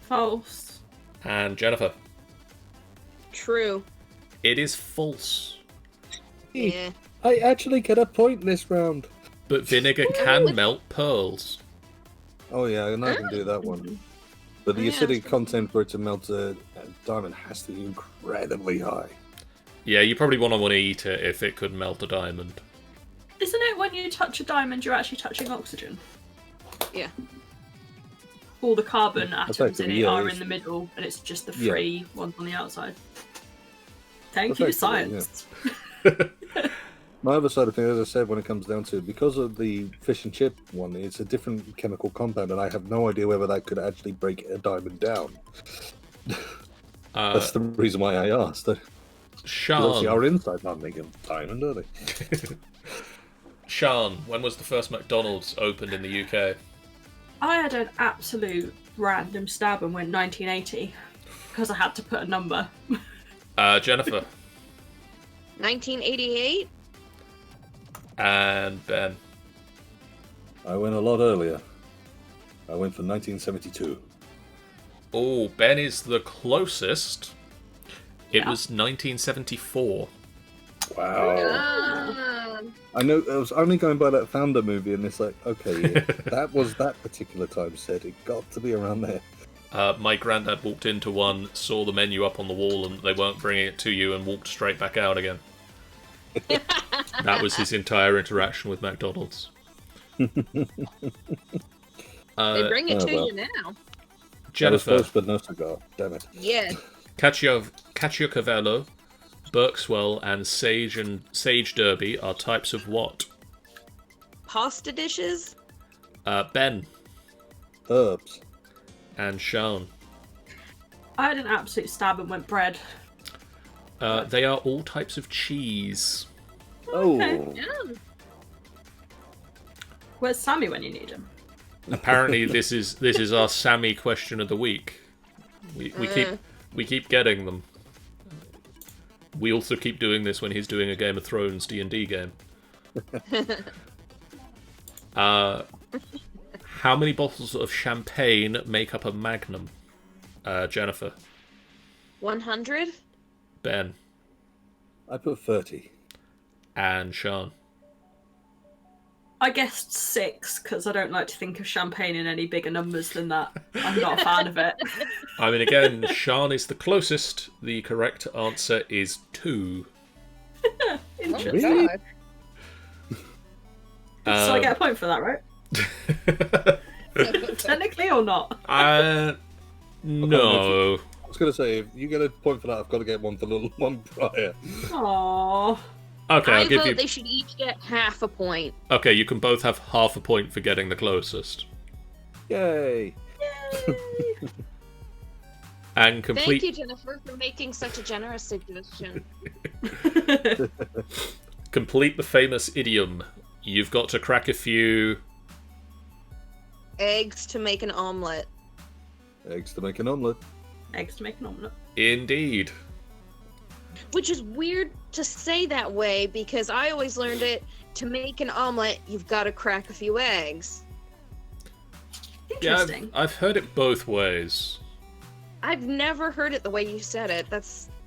False. and Jennifer. True. It is false. Yeah. I actually get a point this round. But vinegar can melt pearls. Oh yeah, and I can do that one. But the Yeah. acidic content for it to melt a diamond has to be incredibly high. Yeah, you probably want to eat it if it could melt a diamond. Isn't it when you touch a diamond, you're actually touching oxygen? Yeah. All the carbon atoms in Effectively, it yeah, are it's- in the middle, and it's just the Yeah. free ones on the outside. Thank you, Effectively, science. My other side of things, as I said, when it comes down to it, because of the fish and chip one, it's a different chemical compound, and I have no idea whether that could actually break a diamond down. That's the reason why I asked. 'Cause obviously, Sean, our insides aren't making diamond, are they? Sean, when was the first McDonald's opened in the UK? I had an absolute random stab and went 1980 because I had to put a number. Jennifer 1988. and Ben. I went a lot earlier. I went for 1972. Oh, Ben is the closest. It Yeah. was 1974. Wow. Ah. I know, I was only going by that Founder movie, and it's like, okay, yeah, that was that particular time set. It got to be around there. My granddad walked into one, saw the menu up on the wall, and they weren't bringing it to you, and walked straight back out again. That was his entire interaction with McDonald's. They bring it oh, to well. you now. I was Jennifer, close, but no cigar. Damn it. Yeah. Caciocavallo, Berkswell, and Sage Derby are types of what? Pasta dishes. Ben Herbs. and Sean. I had an absolute stab and went bread. They are all types of cheese. Oh. Yeah. Where's Sammy when you need him? Apparently, this is our Sammy question of the week. We keep getting them. We also keep doing this when he's doing a Game of Thrones D&D game. How many bottles of champagne make up a magnum? Jennifer, 100. Ben, I put 30. and Sean. I guessed 6 because I don't like to think of champagne in any bigger numbers than that. I'm not a fan of it. I mean, again, Sean is the closest. The correct answer is 2. Interesting. Really? So I get a point for that, right? Technically or not? No. was going to say, if you get a point for that, I've got to get one for the one prior. Aww. Okay, I I'll give vote you. they should each get half a point. Okay, you can both have half a point for getting the closest. Yay! And complete. Thank you, Jennifer, for making such a generous suggestion. Complete the famous idiom. You've got to crack a few. Eggs to make an omelet. Eggs to make an omelette. Eggs to make an omelette. Indeed. Which is weird to say that way because I always learned it to make an omelet, you've got to crack a few eggs. Yeah, Interesting. I've heard it both ways. I've never heard it the way you said it.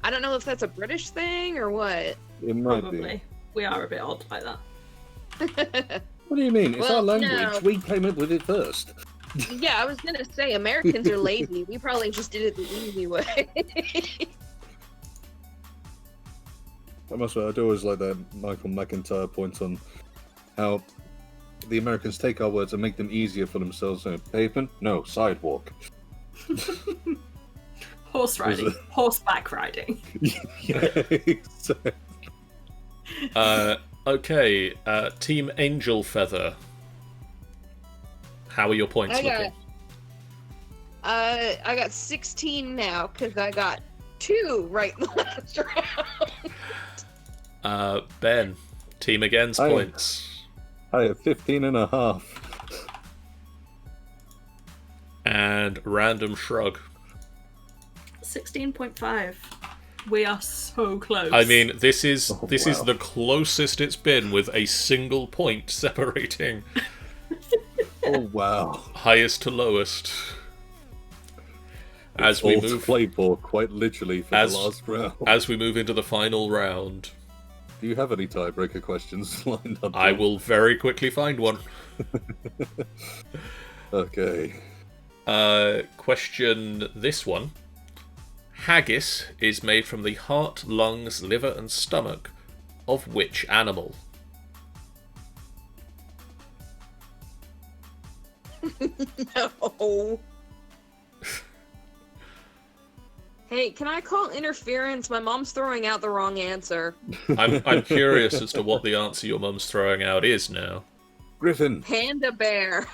I don't know if that's a British thing or what. It might Probably. We are a bit odd like that. be. What do you mean? It's Well, our language. no. We came up with it first. Yeah, I was gonna say Americans are lazy. We probably just did it the easy way. I must say, I do always like that Michael McIntyre point on how the Americans take our words and make them easier for themselves. So, pavement? No, sidewalk. Horse riding. Horseback riding. Yeah, exactly. Okay, Team Angel Feather. How are your points looking? I got 16 now because I got 2 right in the last round. Ben, Team Against Hi. points. I have 15 and a half. And Random Shrug. 16.5. We are so close. I mean, this is Oh, is wow. the closest it's been with a single point separating Oh, wow. highest to lowest. As we All to move play for, quite literally, for As- the last round. as we move into the final round, Do you have any tiebreaker questions lined up? I will very quickly find one. Okay. Question this one. Haggis is made from the heart, lungs, liver, and stomach of which animal? No. Hey, can I call interference? My mom's throwing out the wrong answer. I'm curious as to what the answer your mum's throwing out is now. Griffin. Panda bear.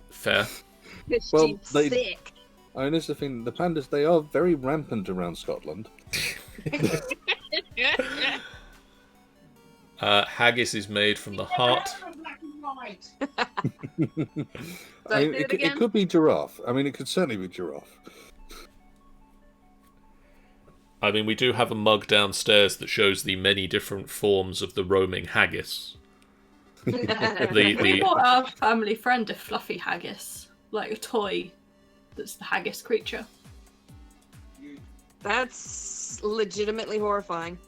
Fair. This Well, she's they- sick. I mean, it's the thing, the pandas, they are very rampant around Scotland. Haggis is made from the heart. Black and white. I mean, say it it again? could be giraffe. I mean, it could certainly be giraffe. I mean, we do have a mug downstairs that shows the many different forms of the roaming haggis. we The bought our family friend a fluffy haggis, like a toy that's the haggis creature. That's legitimately horrifying.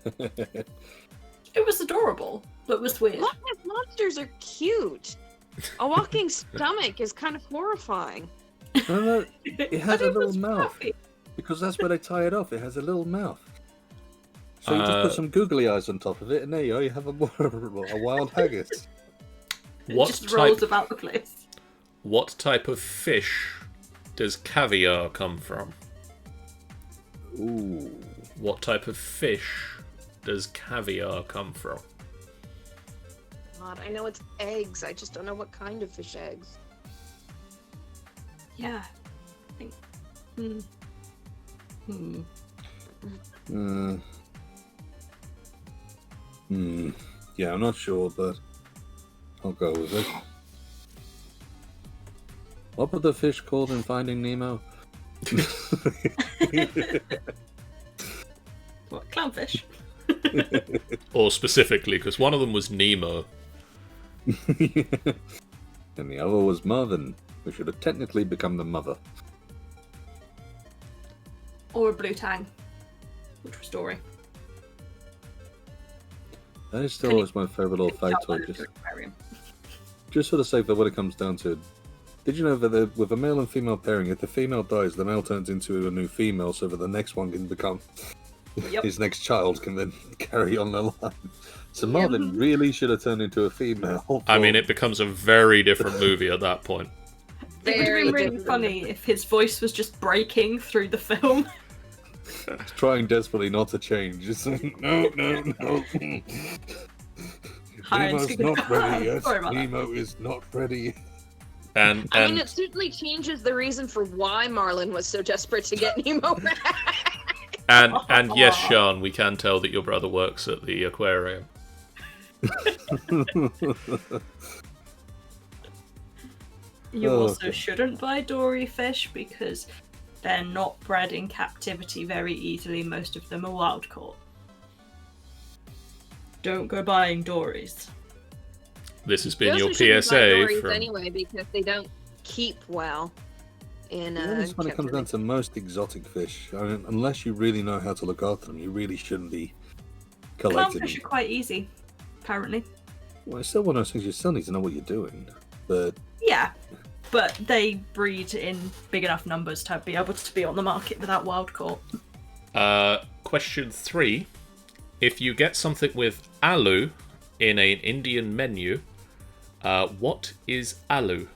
It was adorable, but was weird. Loch Ness monsters are cute. A walking stomach is kind of horrifying. No, it has But a little was mouth. fluffy. Because that's where they tie it off. It has a little mouth. So you just Uh, put some googly eyes on top of it, and there you go. You have a wild haggis. It What just type- rolls about the place. What type of fish does caviar come from? Ooh. What type of fish does caviar come from? God, I know it's eggs. I just don't know what kind of fish eggs. Yeah. I think. Yeah, I'm not sure, but I'll go with it. What were the fish called in Finding Nemo? What? Clownfish? Or specifically, because one of them was Nemo. And the other was Marvin, who should have technically become the mother. Or a blue tang. Which was Dory. That is still Can you- always my favourite little factoid. Outside of the aquarium. Just for the sake of what it comes down to, did you know that with a male and female pairing, if the female dies, the male turns into a new female so that the next one can become Yep. his next child can then carry on the line. So Marvin really should have turned into a female. I mean, it becomes a very different movie at that point. It would have been really different. funny if his voice was just breaking through the film. Trying desperately not to change. Just like, no. Hi, Nemo's speaking not of- ready yet. Sorry about that. Nemo is not ready. And I mean, it certainly changes the reason for why Marlin was so desperate to get Nemo back. and yes, Sean, we can tell that your brother works at the aquarium. You Oh, also okay. shouldn't buy dory fish because they're not bred in captivity very easily. Most of them are wild caught. Don't go buying dories. This has They been your also shouldn't buy PSA dories from. anyway because they don't keep well. In That's when it comes down captivity. to most exotic fish. I mean, unless you really know how to look after them, you really shouldn't be collecting Clownfish them. are quite easy, apparently. Well, it's still one of those things you still need to know what you're doing. But Yeah, but they breed in big enough numbers to be able to be on the market without wild caught. Question 3. If you get something with aloo in an Indian menu, what is aloo?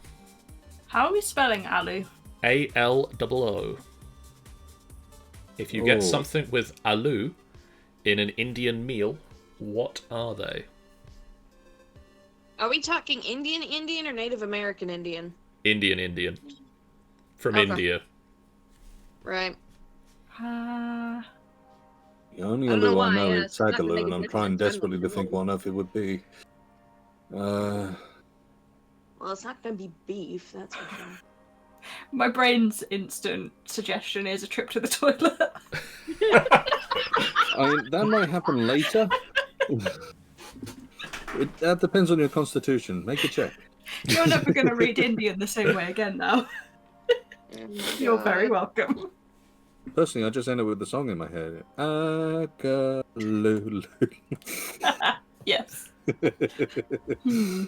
How are we spelling alu? ALOO. If you Oh. get something with aloo in an Indian meal, what are they? Are we talking Indian or Native American Indian? Indian. From Okay. India. Right. the only I don't know aloo I why, know yeah, is it's not gonna sagaloo, make and a I'm difference. trying I'm desperately to not think what on earth it would be. Well, it's not gonna be beef, that's for sure. My brain's instant suggestion is a trip to the toilet. I mean, that might happen later. That depends on your constitution. Make a check. You're never going to read Indian the same way again now. You're very welcome. Personally, I just end up with the song in my head. Agalulu. Yes. Hmm.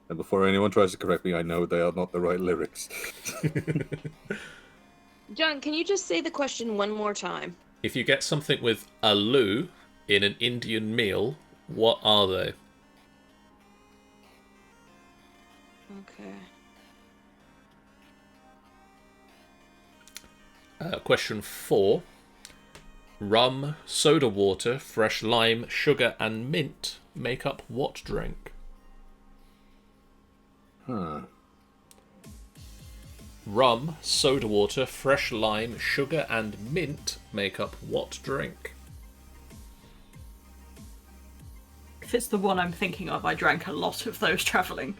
And before anyone tries to correct me, I know they are not the right lyrics. John, can you just say the question one more time? If you get something with aloo in an Indian meal, what are they? Okay. Question 4. Rum, soda water, fresh lime, sugar, and mint make up what drink? Huh. Rum, soda water, fresh lime, sugar, and mint make up what drink? If it's the one I'm thinking of, I drank a lot of those travelling.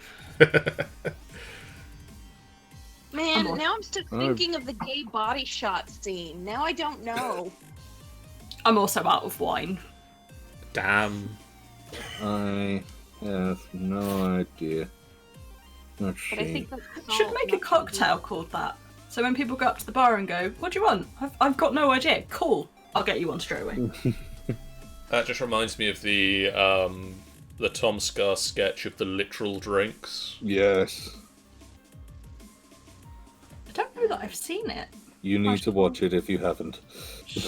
Man, on. now I'm still thinking of the gay body shot scene. Now I don't know. I'm also out of wine. Damn. I have no idea. Not But I think sure. that's Should make a cocktail called that. So when people go up to the bar and go, "What do you want?" I've got no idea. Cool. I'll get you one straight away. That just reminds me of the Tom Scar sketch of the literal drinks. Yes. I don't know that I've seen it. You need to watch it if you haven't.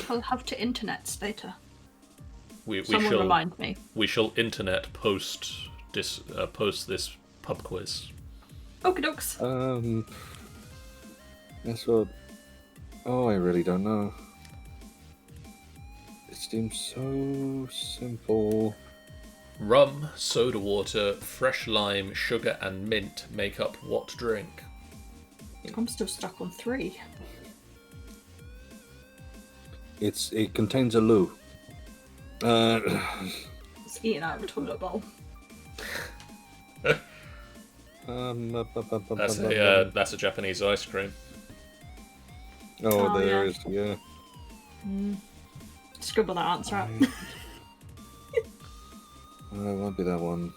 I'll have to internet later. We Someone shall remind me. we shall internet post this pub quiz. Okie dokes. That's what. Oh, I really don't know. It seems so simple. Rum, soda water, fresh lime, sugar, and mint make up what drink? I'm still stuck on 3. It contains a loo. It's eating out of a toilet bowl. That's a Japanese ice cream. Oh, Oh, there yeah. is. Yeah. Scribble that answer out. Oh, it won't be that one.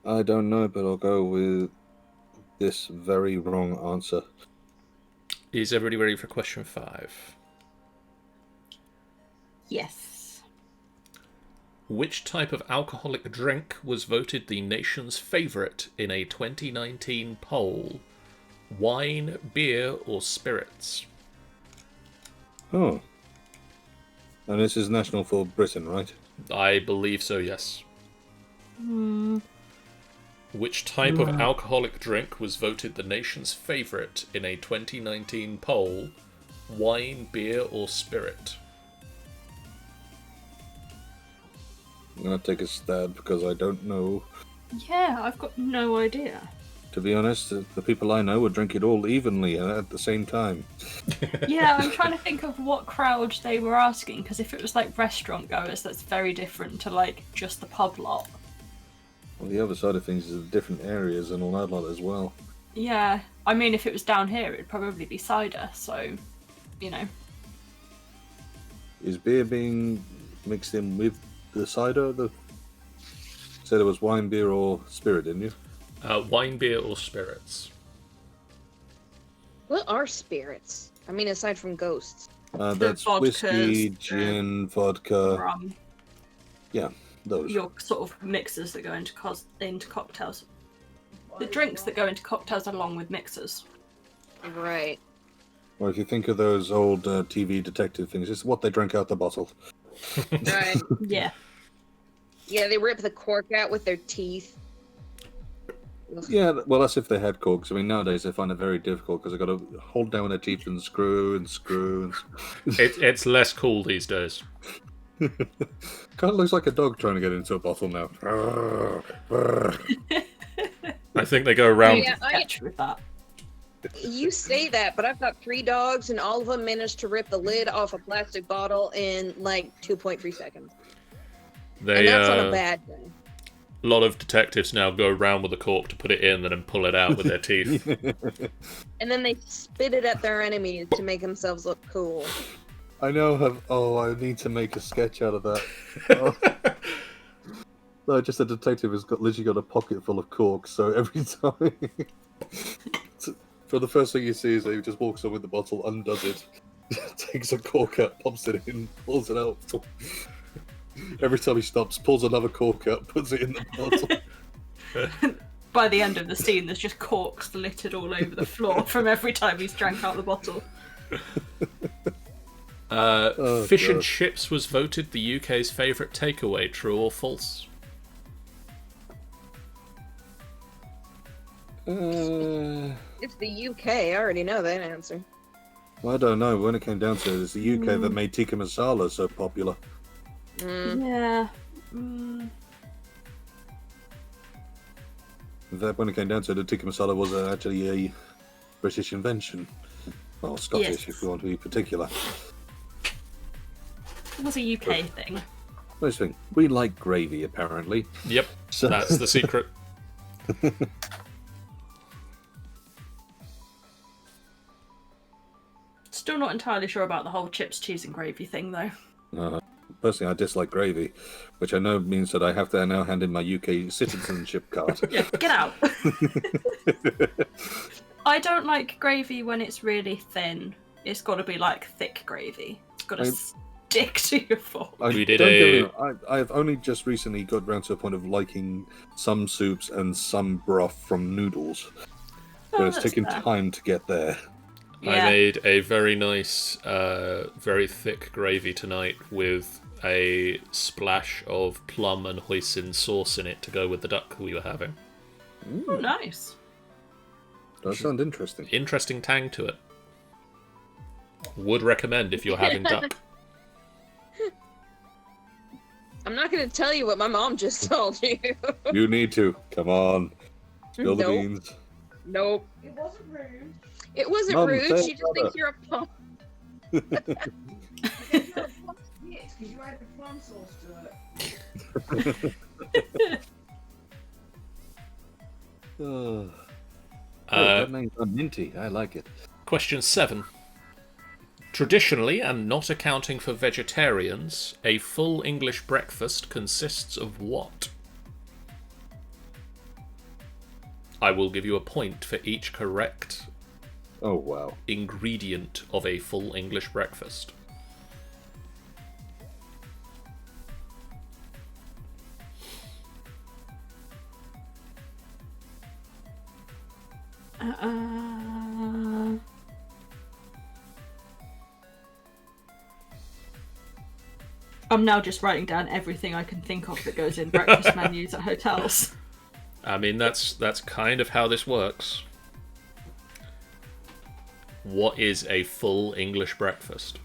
I don't know, but I'll go with this very wrong answer. Is everybody ready for question 5? Yes. Which type of alcoholic drink was voted the nation's favourite in a 2019 poll? Wine, beer, or spirits? Oh. And this is national for Britain, right? I believe so, yes. Which type of alcoholic drink was voted the nation's favourite in a 2019 poll? Wine, beer, or spirit? I'm gonna take a stab because I don't know. Yeah, I've got no idea. To be honest, the people I know would drink it all evenly at the same time. Yeah, I'm trying to think of what crowd they were asking, because if it was like restaurant goers, that's very different to like just the pub lot. Well, the other side of things is the different areas and all that lot as well. Yeah, I mean, if it was down here, it'd probably be cider, so, you know. Is beer being mixed in with the cider? Said it was wine, beer, or spirit, didn't you? Wine, beer, or spirits? What are spirits? I mean, aside from ghosts. That's vodkas, whiskey, gin, vodka. Rum, Yeah, those. your sort of mixers that go into cocktails. The drinks that go into cocktails along with mixers. Right. Or if you think of those old TV detective things, it's what they drank out the bottle. Right. Yeah. Yeah, they rip the cork out with their teeth. Yeah, well, that's if they had corks. I mean, nowadays they find it very difficult because they've got to hold down their teeth and screw and screw. And... It's less cool these days. Kind of looks like a dog trying to get into a bottle now. I think they go around. Yeah, Sketch with that. You say that, but I've got 3 dogs, and all of them managed to rip the lid off a plastic bottle in like 2.3 seconds. They, And that's on a bad day. a lot of detectives now go around with a cork to put it in and then pull it out with their teeth. And then they spit it at their enemies to make themselves look cool. I now have. Oh, I need to make a sketch out of that. Oh. No, just a detective has literally got a pocket full of corks, so every time. For the first thing you see is that he just walks on with the bottle, undoes it, takes a cork out, pops it in, pulls it out. Every time he stops, pulls another cork out, puts it in the bottle. By the end of the scene, there's just corks littered all over the floor from every time he's drank out the bottle. Fish and God. chips was voted the UK's favourite takeaway. True or false? It's the UK, I already know that answer. Well, I don't know. When it came down to it, it's the UK that made tikka masala so popular. Yeah. In fact, when it came down to it, the tikka masala was actually a British invention. Well, Scottish, Yes. if you want to be particular. It was a UK thing. Most thing, we like gravy, apparently. Yep, So, that's the secret. Still not entirely sure about the whole chips, cheese, and gravy thing, though. personally, I dislike gravy, which I know means that I have to now hand in my UK citizenship card. Yeah, get out. I don't like gravy when it's really thin. It's got to be like thick gravy. It's got to stick to your fork. We did don't get me a- wrong, I've only just recently got round to a point of liking some soups and some broth from noodles, but it's that's taken fair. time to get there. I Yeah. made a very nice, very thick gravy tonight with a splash of plum and hoisin sauce in it to go with the duck we were having. Oh, nice. Does sound interesting. Interesting tang to it. Would recommend if you're having duck. I'm not going to tell you what my mom just told you. You need to. Come on. Spill the Nope. beans. Nope. It wasn't rude. It wasn't Mum, rude. tell She just brother. thinks you're a punk. It's not yes, because you added plum sauce to it. Oh, Uh, that name's minty. I like it. Question 7. Traditionally, and not accounting for vegetarians, a full English breakfast consists of what? I will give you a point for each correct Oh, wow. ingredient of a full English breakfast. I'm now just writing down everything I can think of that goes in breakfast menus at hotels. I mean, that's kind of how this works. What is a full English breakfast?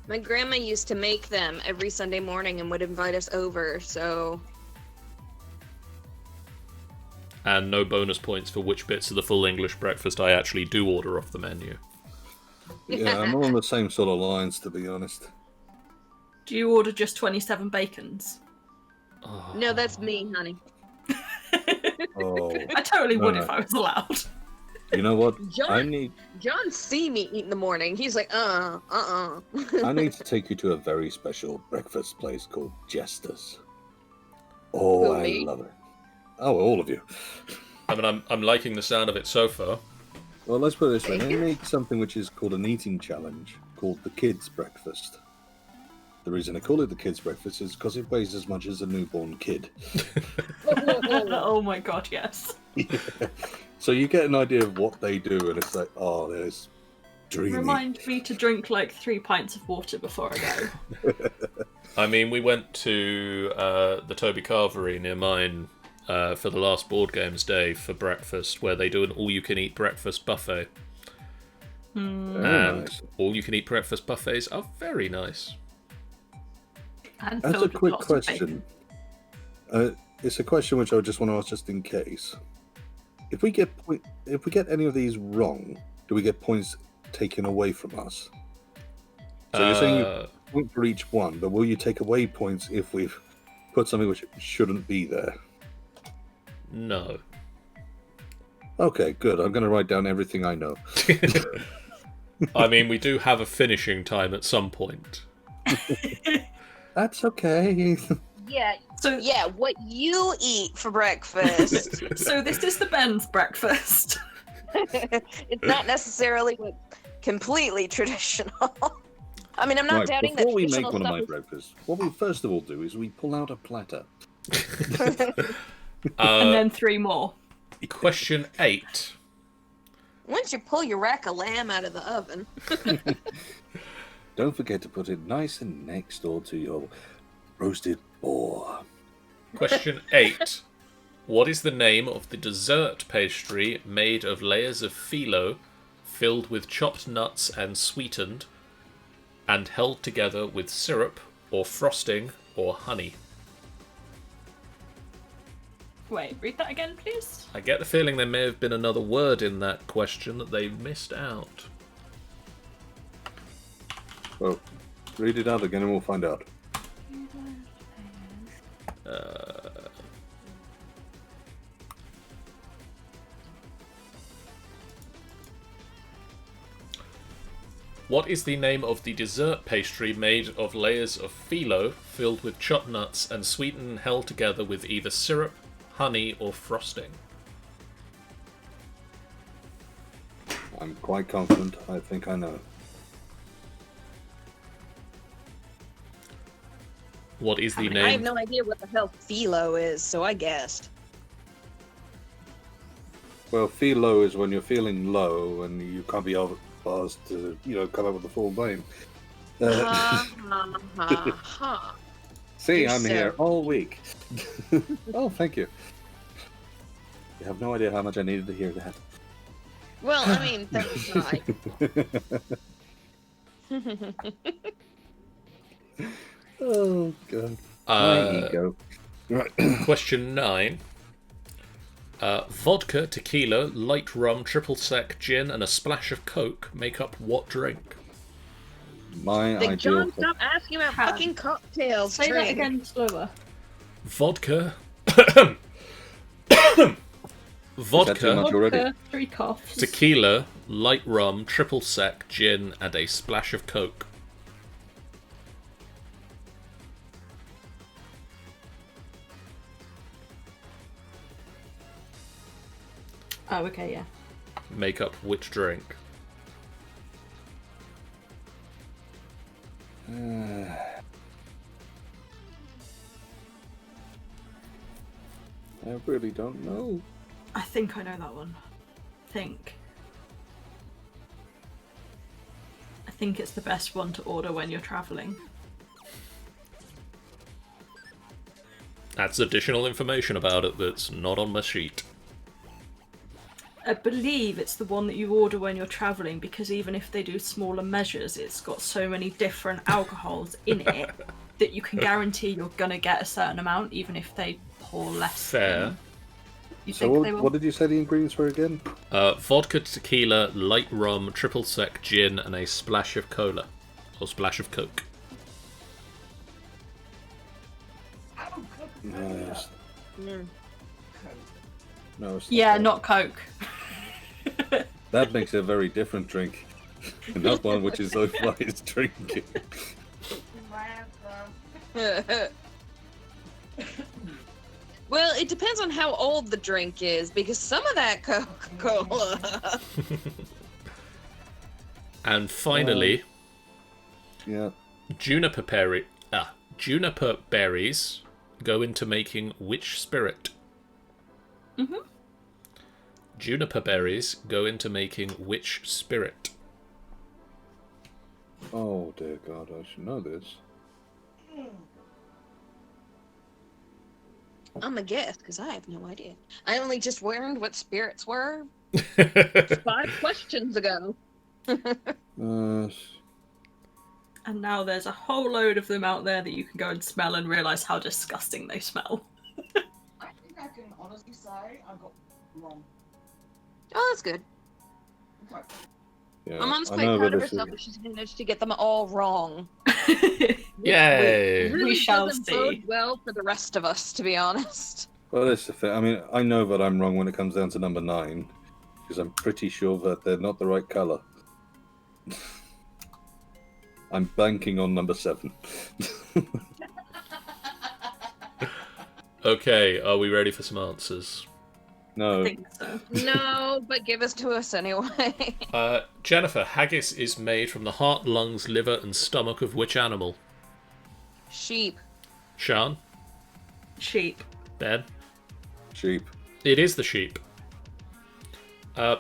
My grandma used to make them every Sunday morning and would invite us over, so... And no bonus points for which bits of the full English breakfast I actually do order off the menu. Yeah, I'm on the same sort of lines, to be honest. Do you order just 27 bacons? Oh. No, that's me, honey. Oh, I totally No, would no. if I was allowed. you know what? John- I need see me eat in the morning. He's like, I need to take you to a very special breakfast place called Jester's. Oh, Who, I me? love it. Oh, all of you. I mean, I'm liking the sound of it so far. Well, let's put it this way. They make something which is called an eating challenge called the Kids Breakfast. The reason I call it the Kids Breakfast is because it weighs as much as a newborn kid. Oh my god, yes. So you get an idea of what they do, and it's like, oh, there's dreamy. Remind me to drink like 3 pints of water before I go. I mean, we went to the Toby Carvery near mine for the last board games day for breakfast, where they do an all-you-can-eat breakfast buffet. Very And nice. all-you-can-eat breakfast buffets are very nice. And That's a filled with quick lots of bacon. question. It's a question which I just want to ask, just in case. If we get any of these wrong, do we get points taken away from us? So you're saying you point for each one, but will you take away points if we've put something which shouldn't be there? No. Okay, good. I'm going to write down everything I know. I mean, we do have a finishing time at some point. That's okay. Yeah, So, yeah. What you eat for breakfast? so this is the Ben's breakfast. It's not necessarily completely traditional. I mean, I'm not Right, doubting that before we make traditional one of stuff my is- breakfasts, what we first of all do is we pull out a platter. And then 3 more. Question 8. Once you pull your rack of lamb out of the oven, Don't forget to put it nice and next door to your roasted boar. Question 8. What is the name of the dessert pastry made of layers of phyllo filled with chopped nuts and sweetened and held together with syrup or frosting or honey? Wait, read that again, please. I get the feeling there may have been another word in that question that they missed out. Well, read it out again and we'll find out. What is the name of the dessert pastry made of layers of phyllo filled with chopped nuts and sweetened and held together with either syrup, honey, or frosting? I'm quite confident. I think I know. What is the I have name? no idea what the hell phyllo is, so I guessed. Well, feel low is when you're feeling low and you can't be asked to, come up with the full name. Ha ha ha. See, You're I'm so- here all week. Oh, thank you. You have no idea how much I needed to hear that. Well, I mean, thanks, Mike. Oh, God. My Uh, ego. Right. Question 9. Vodka, tequila, light rum, triple sec, gin, and a splash of Coke make up what drink? My Like, ideal. John, stop asking about How? fucking cocktails. Say that drink. again slower. Vodka. too Vodka, much? Already? Vodka, 3 coughs. tequila, light rum, triple sec, gin, and a splash of Coke. Oh, okay, yeah. Make up which drink? I really don't know. I think I know that one. I think it's the best one to order when you're travelling. That's additional information about it that's not on my sheet. I believe it's the one that you order when you're travelling, because even if they do smaller measures, it's got so many different alcohols in it that you can guarantee you're going to get a certain amount, even if they pour less. Fair. You So think they will? what did you say the ingredients were again? Vodka, tequila, light rum, triple sec gin, and a splash of cola. Or splash of Coke. Nice. No, it's Yeah, that. not Coke. That makes it a very different drink. Not one which is otherwise drinking. Well, it depends on how old the drink is, because some of that Coca-Cola. And finally, Yeah. juniper berries go into making which spirit? Mhm. Juniper berries go into making which spirit? Oh dear God, I should know this. I'm a guess, because I have no idea. I only just learned what spirits were 5 questions ago. Uh, And now there's a whole load of them out there that you can go and smell and realise how disgusting they smell. I think I can honestly say I got wrong. Oh, that's good. Okay. yeah, My mom's I quite know proud of this is- herself that she's managed to get them all wrong. Yay! It really shall doesn't see. bode well for the rest of us, to be honest. Well, that's the thing. I mean, I know that I'm wrong when it comes down to number 9, because I'm pretty sure that they're not the right colour. I'm banking on number 7. Okay, are we ready for some answers? I No, think so. No, but give us to us anyway. Jennifer, haggis is made from the heart, lungs, liver, and stomach of which animal? Sheep. Sean? Sheep. Ben? sheep. It is the sheep.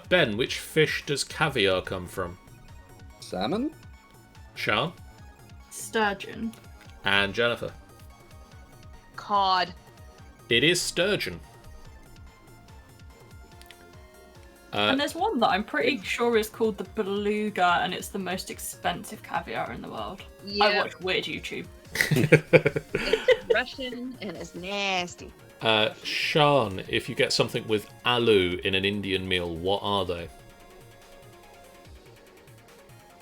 Ben, which fish does caviar come from? Salmon? Sean? Sturgeon. And Jennifer? Cod. It is sturgeon. And there's one that I'm pretty sure is called the beluga, and it's the most expensive caviar in the world. I Yeah, watch weird YouTube. it's Russian and it's nasty. Sean, if you get something with aloo in an Indian meal, what are they?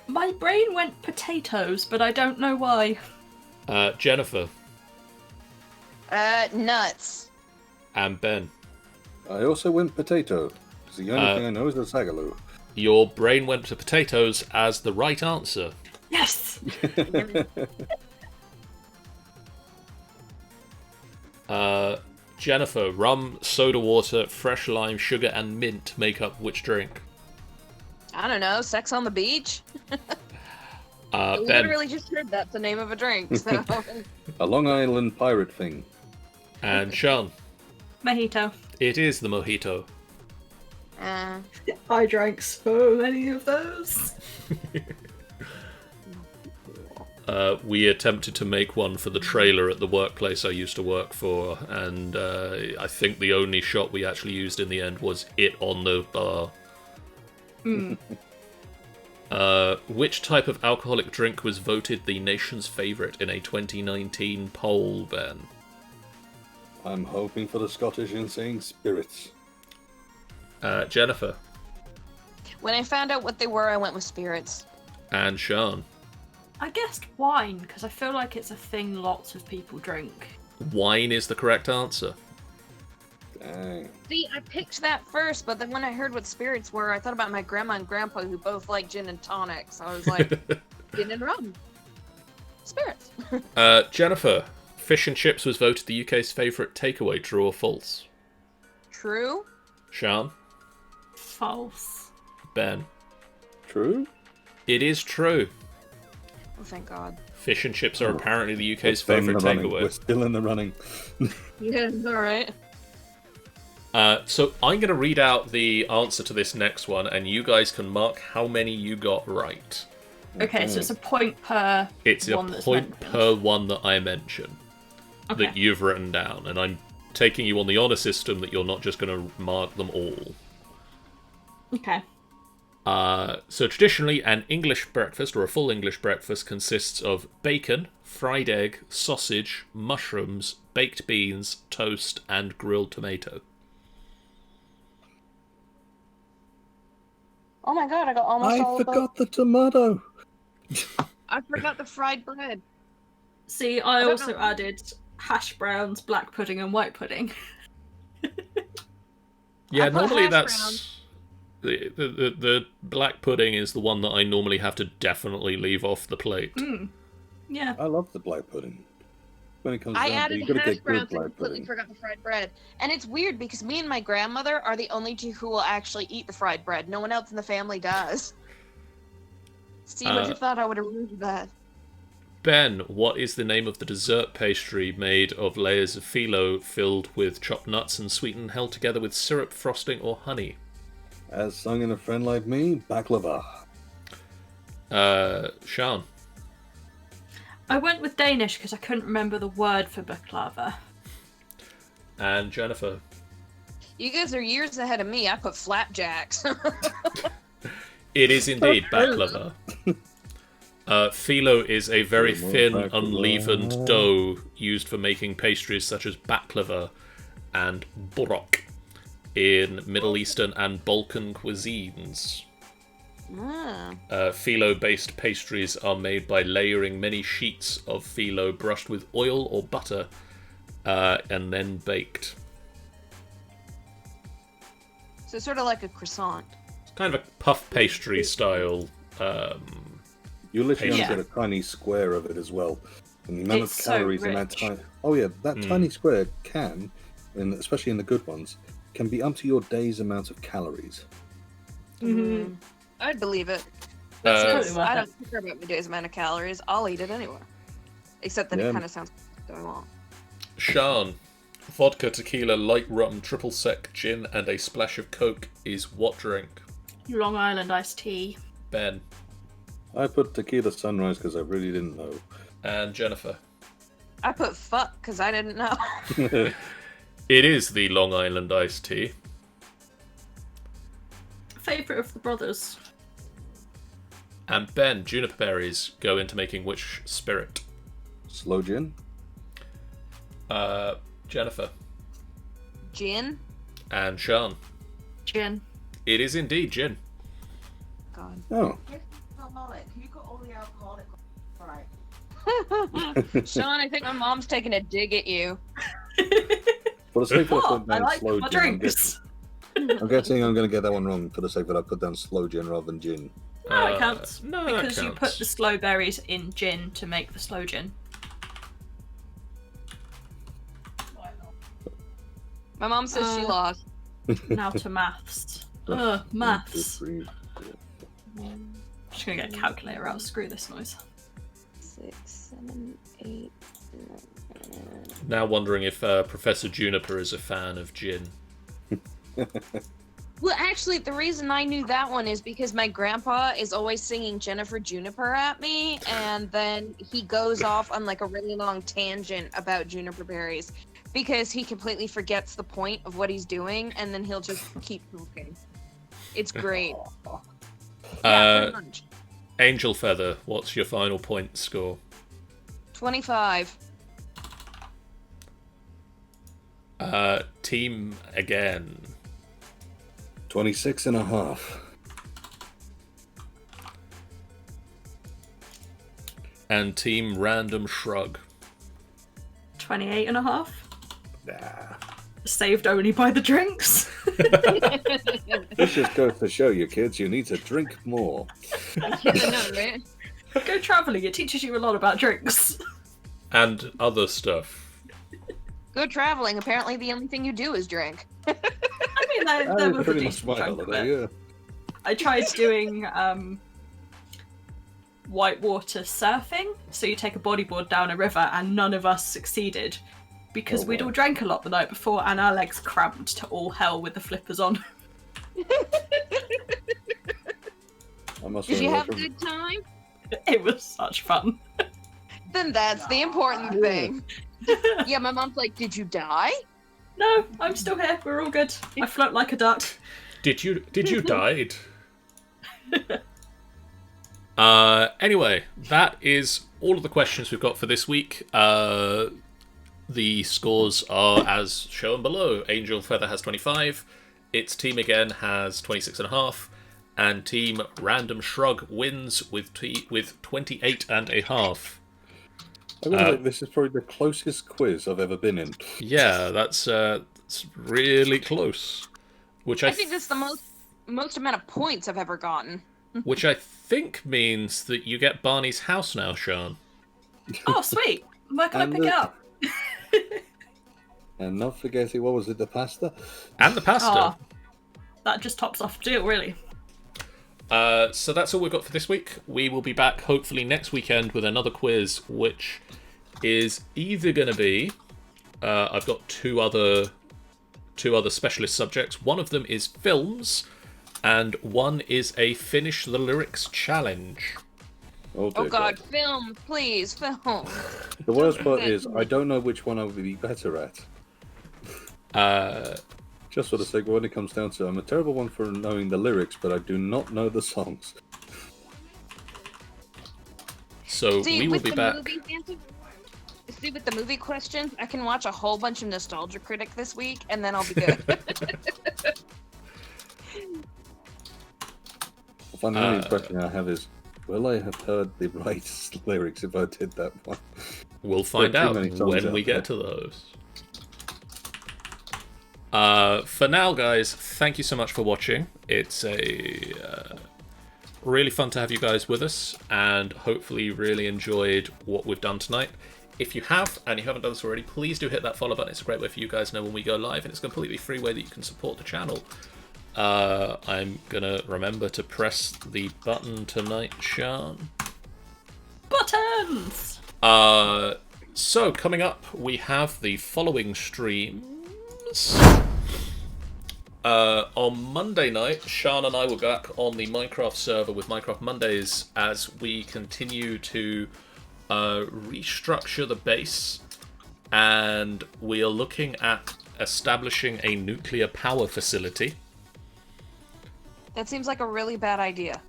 My brain went potatoes, but I don't know why. Jennifer Nuts. and Ben. I also went potato. 'Cause the only thing I know is the sagaloo. Your brain went to potatoes as the right answer. Yes! Jennifer, rum, soda water, fresh lime, sugar, and mint make up which drink? I don't know. Sex on the beach. I Ben literally just heard that's the name of a drink. So A Long Island pirate thing. and Sean. Mojito. It is the mojito. I drank so many of those. We attempted to make one for the trailer at the workplace I used to work for, and I think the only shot we actually used in the end was it on the bar. Which type of alcoholic drink was voted the nation's favourite in a 2019 poll, Ben? I'm hoping for the Scottish and saying spirits. Jennifer When I found out what they were, I went with spirits. and Sean. I guessed wine, because I feel like it's a thing lots of people drink. Wine is the correct answer. Dang. See, I picked that first, but then when I heard what spirits were, I thought about my grandma and grandpa who both like gin and tonic. So I was like, gin and rum. Spirits. Jennifer, fish and chips was voted the UK's favourite takeaway, true or false? True. Sean? False. Ben? True? It is true. Oh, thank God. Fish and chips are apparently the UK's Still in favourite the running. takeaway. We're still in the running. Yeah, all right. So I'm going to read out the answer to this next one, and you guys can mark how many you got right. Okay, so it's a point per It's a one that's point mentioned. per one that I mention. Okay. that you've written down, and I'm taking you on the honor system that you're not just going to mark them all. Okay. So traditionally, an English breakfast, or a full English breakfast, consists of bacon, fried egg, sausage, mushrooms, baked beans, toast, and grilled tomato. Oh my god, I got almost I all of forgot the tomato. I forgot the fried bread. See, I don't also know. added hash browns, black pudding, and white pudding. Yeah, I put normally hash that's... The black pudding is the one that I normally have to definitely leave off the plate. Yeah. I love the black pudding. When it comes I down to it, added you gotta hash get browns good and black completely pudding. forgot the fried bread. And it's weird because me and my grandmother are the only two who will actually eat the fried bread. No one else in the family does. Steve, would you thought I would have ruined that? Ben, what is the name of the dessert pastry made of layers of phyllo filled with chopped nuts and sweetened, held together with syrup, frosting, or honey? As sung in A Friend Like Me, baklava. Sean. I went with Danish because I couldn't remember the word for baklava. And Jennifer. You guys are years ahead of me. I put flapjacks. It is indeed baklava. Phyllo is a very thin, unleavened dough used for making pastries such as baklava and burok in Middle Eastern and Balkan cuisines. Phyllo-based pastries are made by layering many sheets of phyllo brushed with oil or butter and then baked. So sort of like a croissant. It's kind of a puff pastry style. You literally only Yeah. get a tiny square of it as well. And the amount It's of so calories in that rich. tiny... Oh yeah, that Mm. tiny square can, and especially in the good ones, can be up to your day's amount of calories. Mm-hmm. I'd believe it. Uh, Since Totally worth I it. don't care about my day's amount of calories. I'll eat it anyway. Except that Yeah. it kind of sounds like I won't. Sean, vodka, tequila, light rum, triple sec, gin, and a splash of Coke is what drink? Long Island iced tea. Ben I put tequila sunrise because I really didn't know. and Jennifer. I put fuck because I didn't know. It is the Long Island iced tea. Favourite of the brothers. And Ben, juniper berries go into making which spirit? Slow gin? Jennifer Gin? and Sean. Gin. It is indeed gin. God. Oh. Alcoholic. You got all the alcoholic. Right. Sean, I think my mom's taking a dig at you. For the sake of Oh, putting I down like slow my gin, drinks. I'm guessing I'm going to get that one wrong for the sake that I put down slow gin rather than gin. No, it counts. No, that Because you put counts. the slow berries in gin to make the slow gin. My mom says she lost. Now to maths. Ugh, maths. 1, 2, 3. Just gonna get a calculator out. Screw this noise. 6, 7, 8, 9. Now wondering if Professor Juniper is a fan of gin. Well, actually, the reason I knew that one is because my grandpa is always singing Jennifer Juniper at me, and then he goes off on like a really long tangent about juniper berries because he completely forgets the point of what he's doing, and then he'll just keep talking. It's great. Yeah, pretty much. Angel Feather, what's your final point score? 25. Team again. 26 and a half. And Team Random Shrug. 28 and a half. Nah. Saved only by the drinks. This just goes to show you, kids, you need to drink more. I know, right? Go travelling. It teaches you a lot about drinks. And other stuff. Good traveling. Apparently, the only thing you do is drink. I mean, there That was is a pretty much decent my chunk of holiday, it. yeah. I tried doing whitewater surfing. So you take a bodyboard down a river, and none of us succeeded because Oh, we'd wow. all drank a lot the night before, and our legs cramped to all hell with the flippers on. I must Did you have a remember- good time? It was such fun. Then that's the important thing. Yeah, my mom's like, did you die? No, I'm still here. We're all good. I float like a duck. Did you died? Anyway, that is all of the questions we've got for this week. The scores are as shown below. Angel Feather has 25. Its team again has 26.5. And Team Random Shrug wins with 28.5. I really think this is probably the closest quiz I've ever been in. Yeah, that's really close. Which I think that's the most amount of points I've ever gotten. Which I think means that you get Barney's house now, Sean. Oh, sweet. Where can I pick it up? And not forgetting, what was it, the pasta? And the pasta. Oh, that just tops off the deal, really. So that's all we've got for this week. We will be back hopefully next weekend with another quiz, which is either going to be... I've got two other specialist subjects. One of them is films, and one is a Finish the Lyrics challenge. Oh, dear God, film, please, film. The worst part is, I don't know which one I would be better at. Just for the sake of when it comes down to it, I'm a terrible one for knowing the lyrics, but I do not know the songs. So we will be back. See, with the movie questions, I can watch a whole bunch of Nostalgia Critic this week, and then I'll be good. I find the only impression I have is, will I have heard the right lyrics if I did that one? We'll find There are out too many songs when out we there. get to those. For now, guys, thank you so much for watching. It's really fun to have you guys with us, and hopefully you really enjoyed what we've done tonight. If you have, and you haven't done this already, please do hit that follow button. It's a great way for you guys to know when we go live, and it's a completely free way that you can support the channel. I'm gonna remember to press the button tonight, Sean. Buttons! So, coming up, we have the following streams. On Monday night, Sean and I will be back on the Minecraft server with Minecraft Mondays as we continue to restructure the base, and we are looking at establishing a nuclear power facility. That seems like a really bad idea.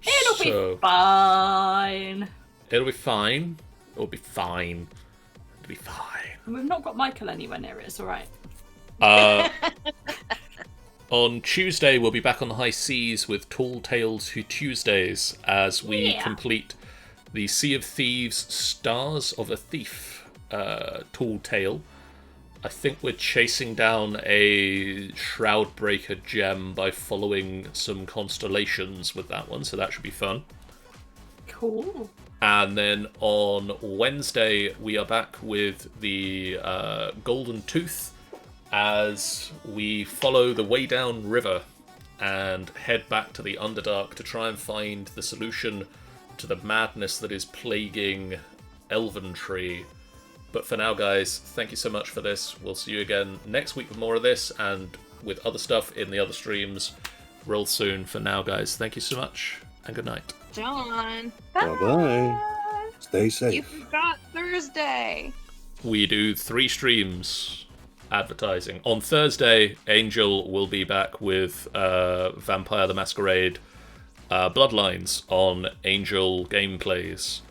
It'll So- be fine. It'll be fine. It'll be fine. It'll be fine. And we've not got Michael anywhere near it, it's alright. On Tuesday, we'll be back on the high seas with Tall Tales Who Tuesdays as we complete the Sea of Thieves Stars of a Thief Tall Tale. I think we're chasing down a Shroudbreaker gem by following some constellations with that one, so that should be fun. Cool. And then on Wednesday, we are back with the Golden Tooth as we follow the way down river and head back to the Underdark to try and find the solution to the madness that is plaguing Elventree. But for now, guys, thank you so much for this. We'll see you again next week with more of this and with other stuff in the other streams real soon. For now, guys, thank you so much and good night. John, Bye-bye. Stay you safe. forgot Thursday. We do 3 streams advertising. On Thursday, Angel will be back with Vampire the Masquerade Bloodlines on Angel Gameplays.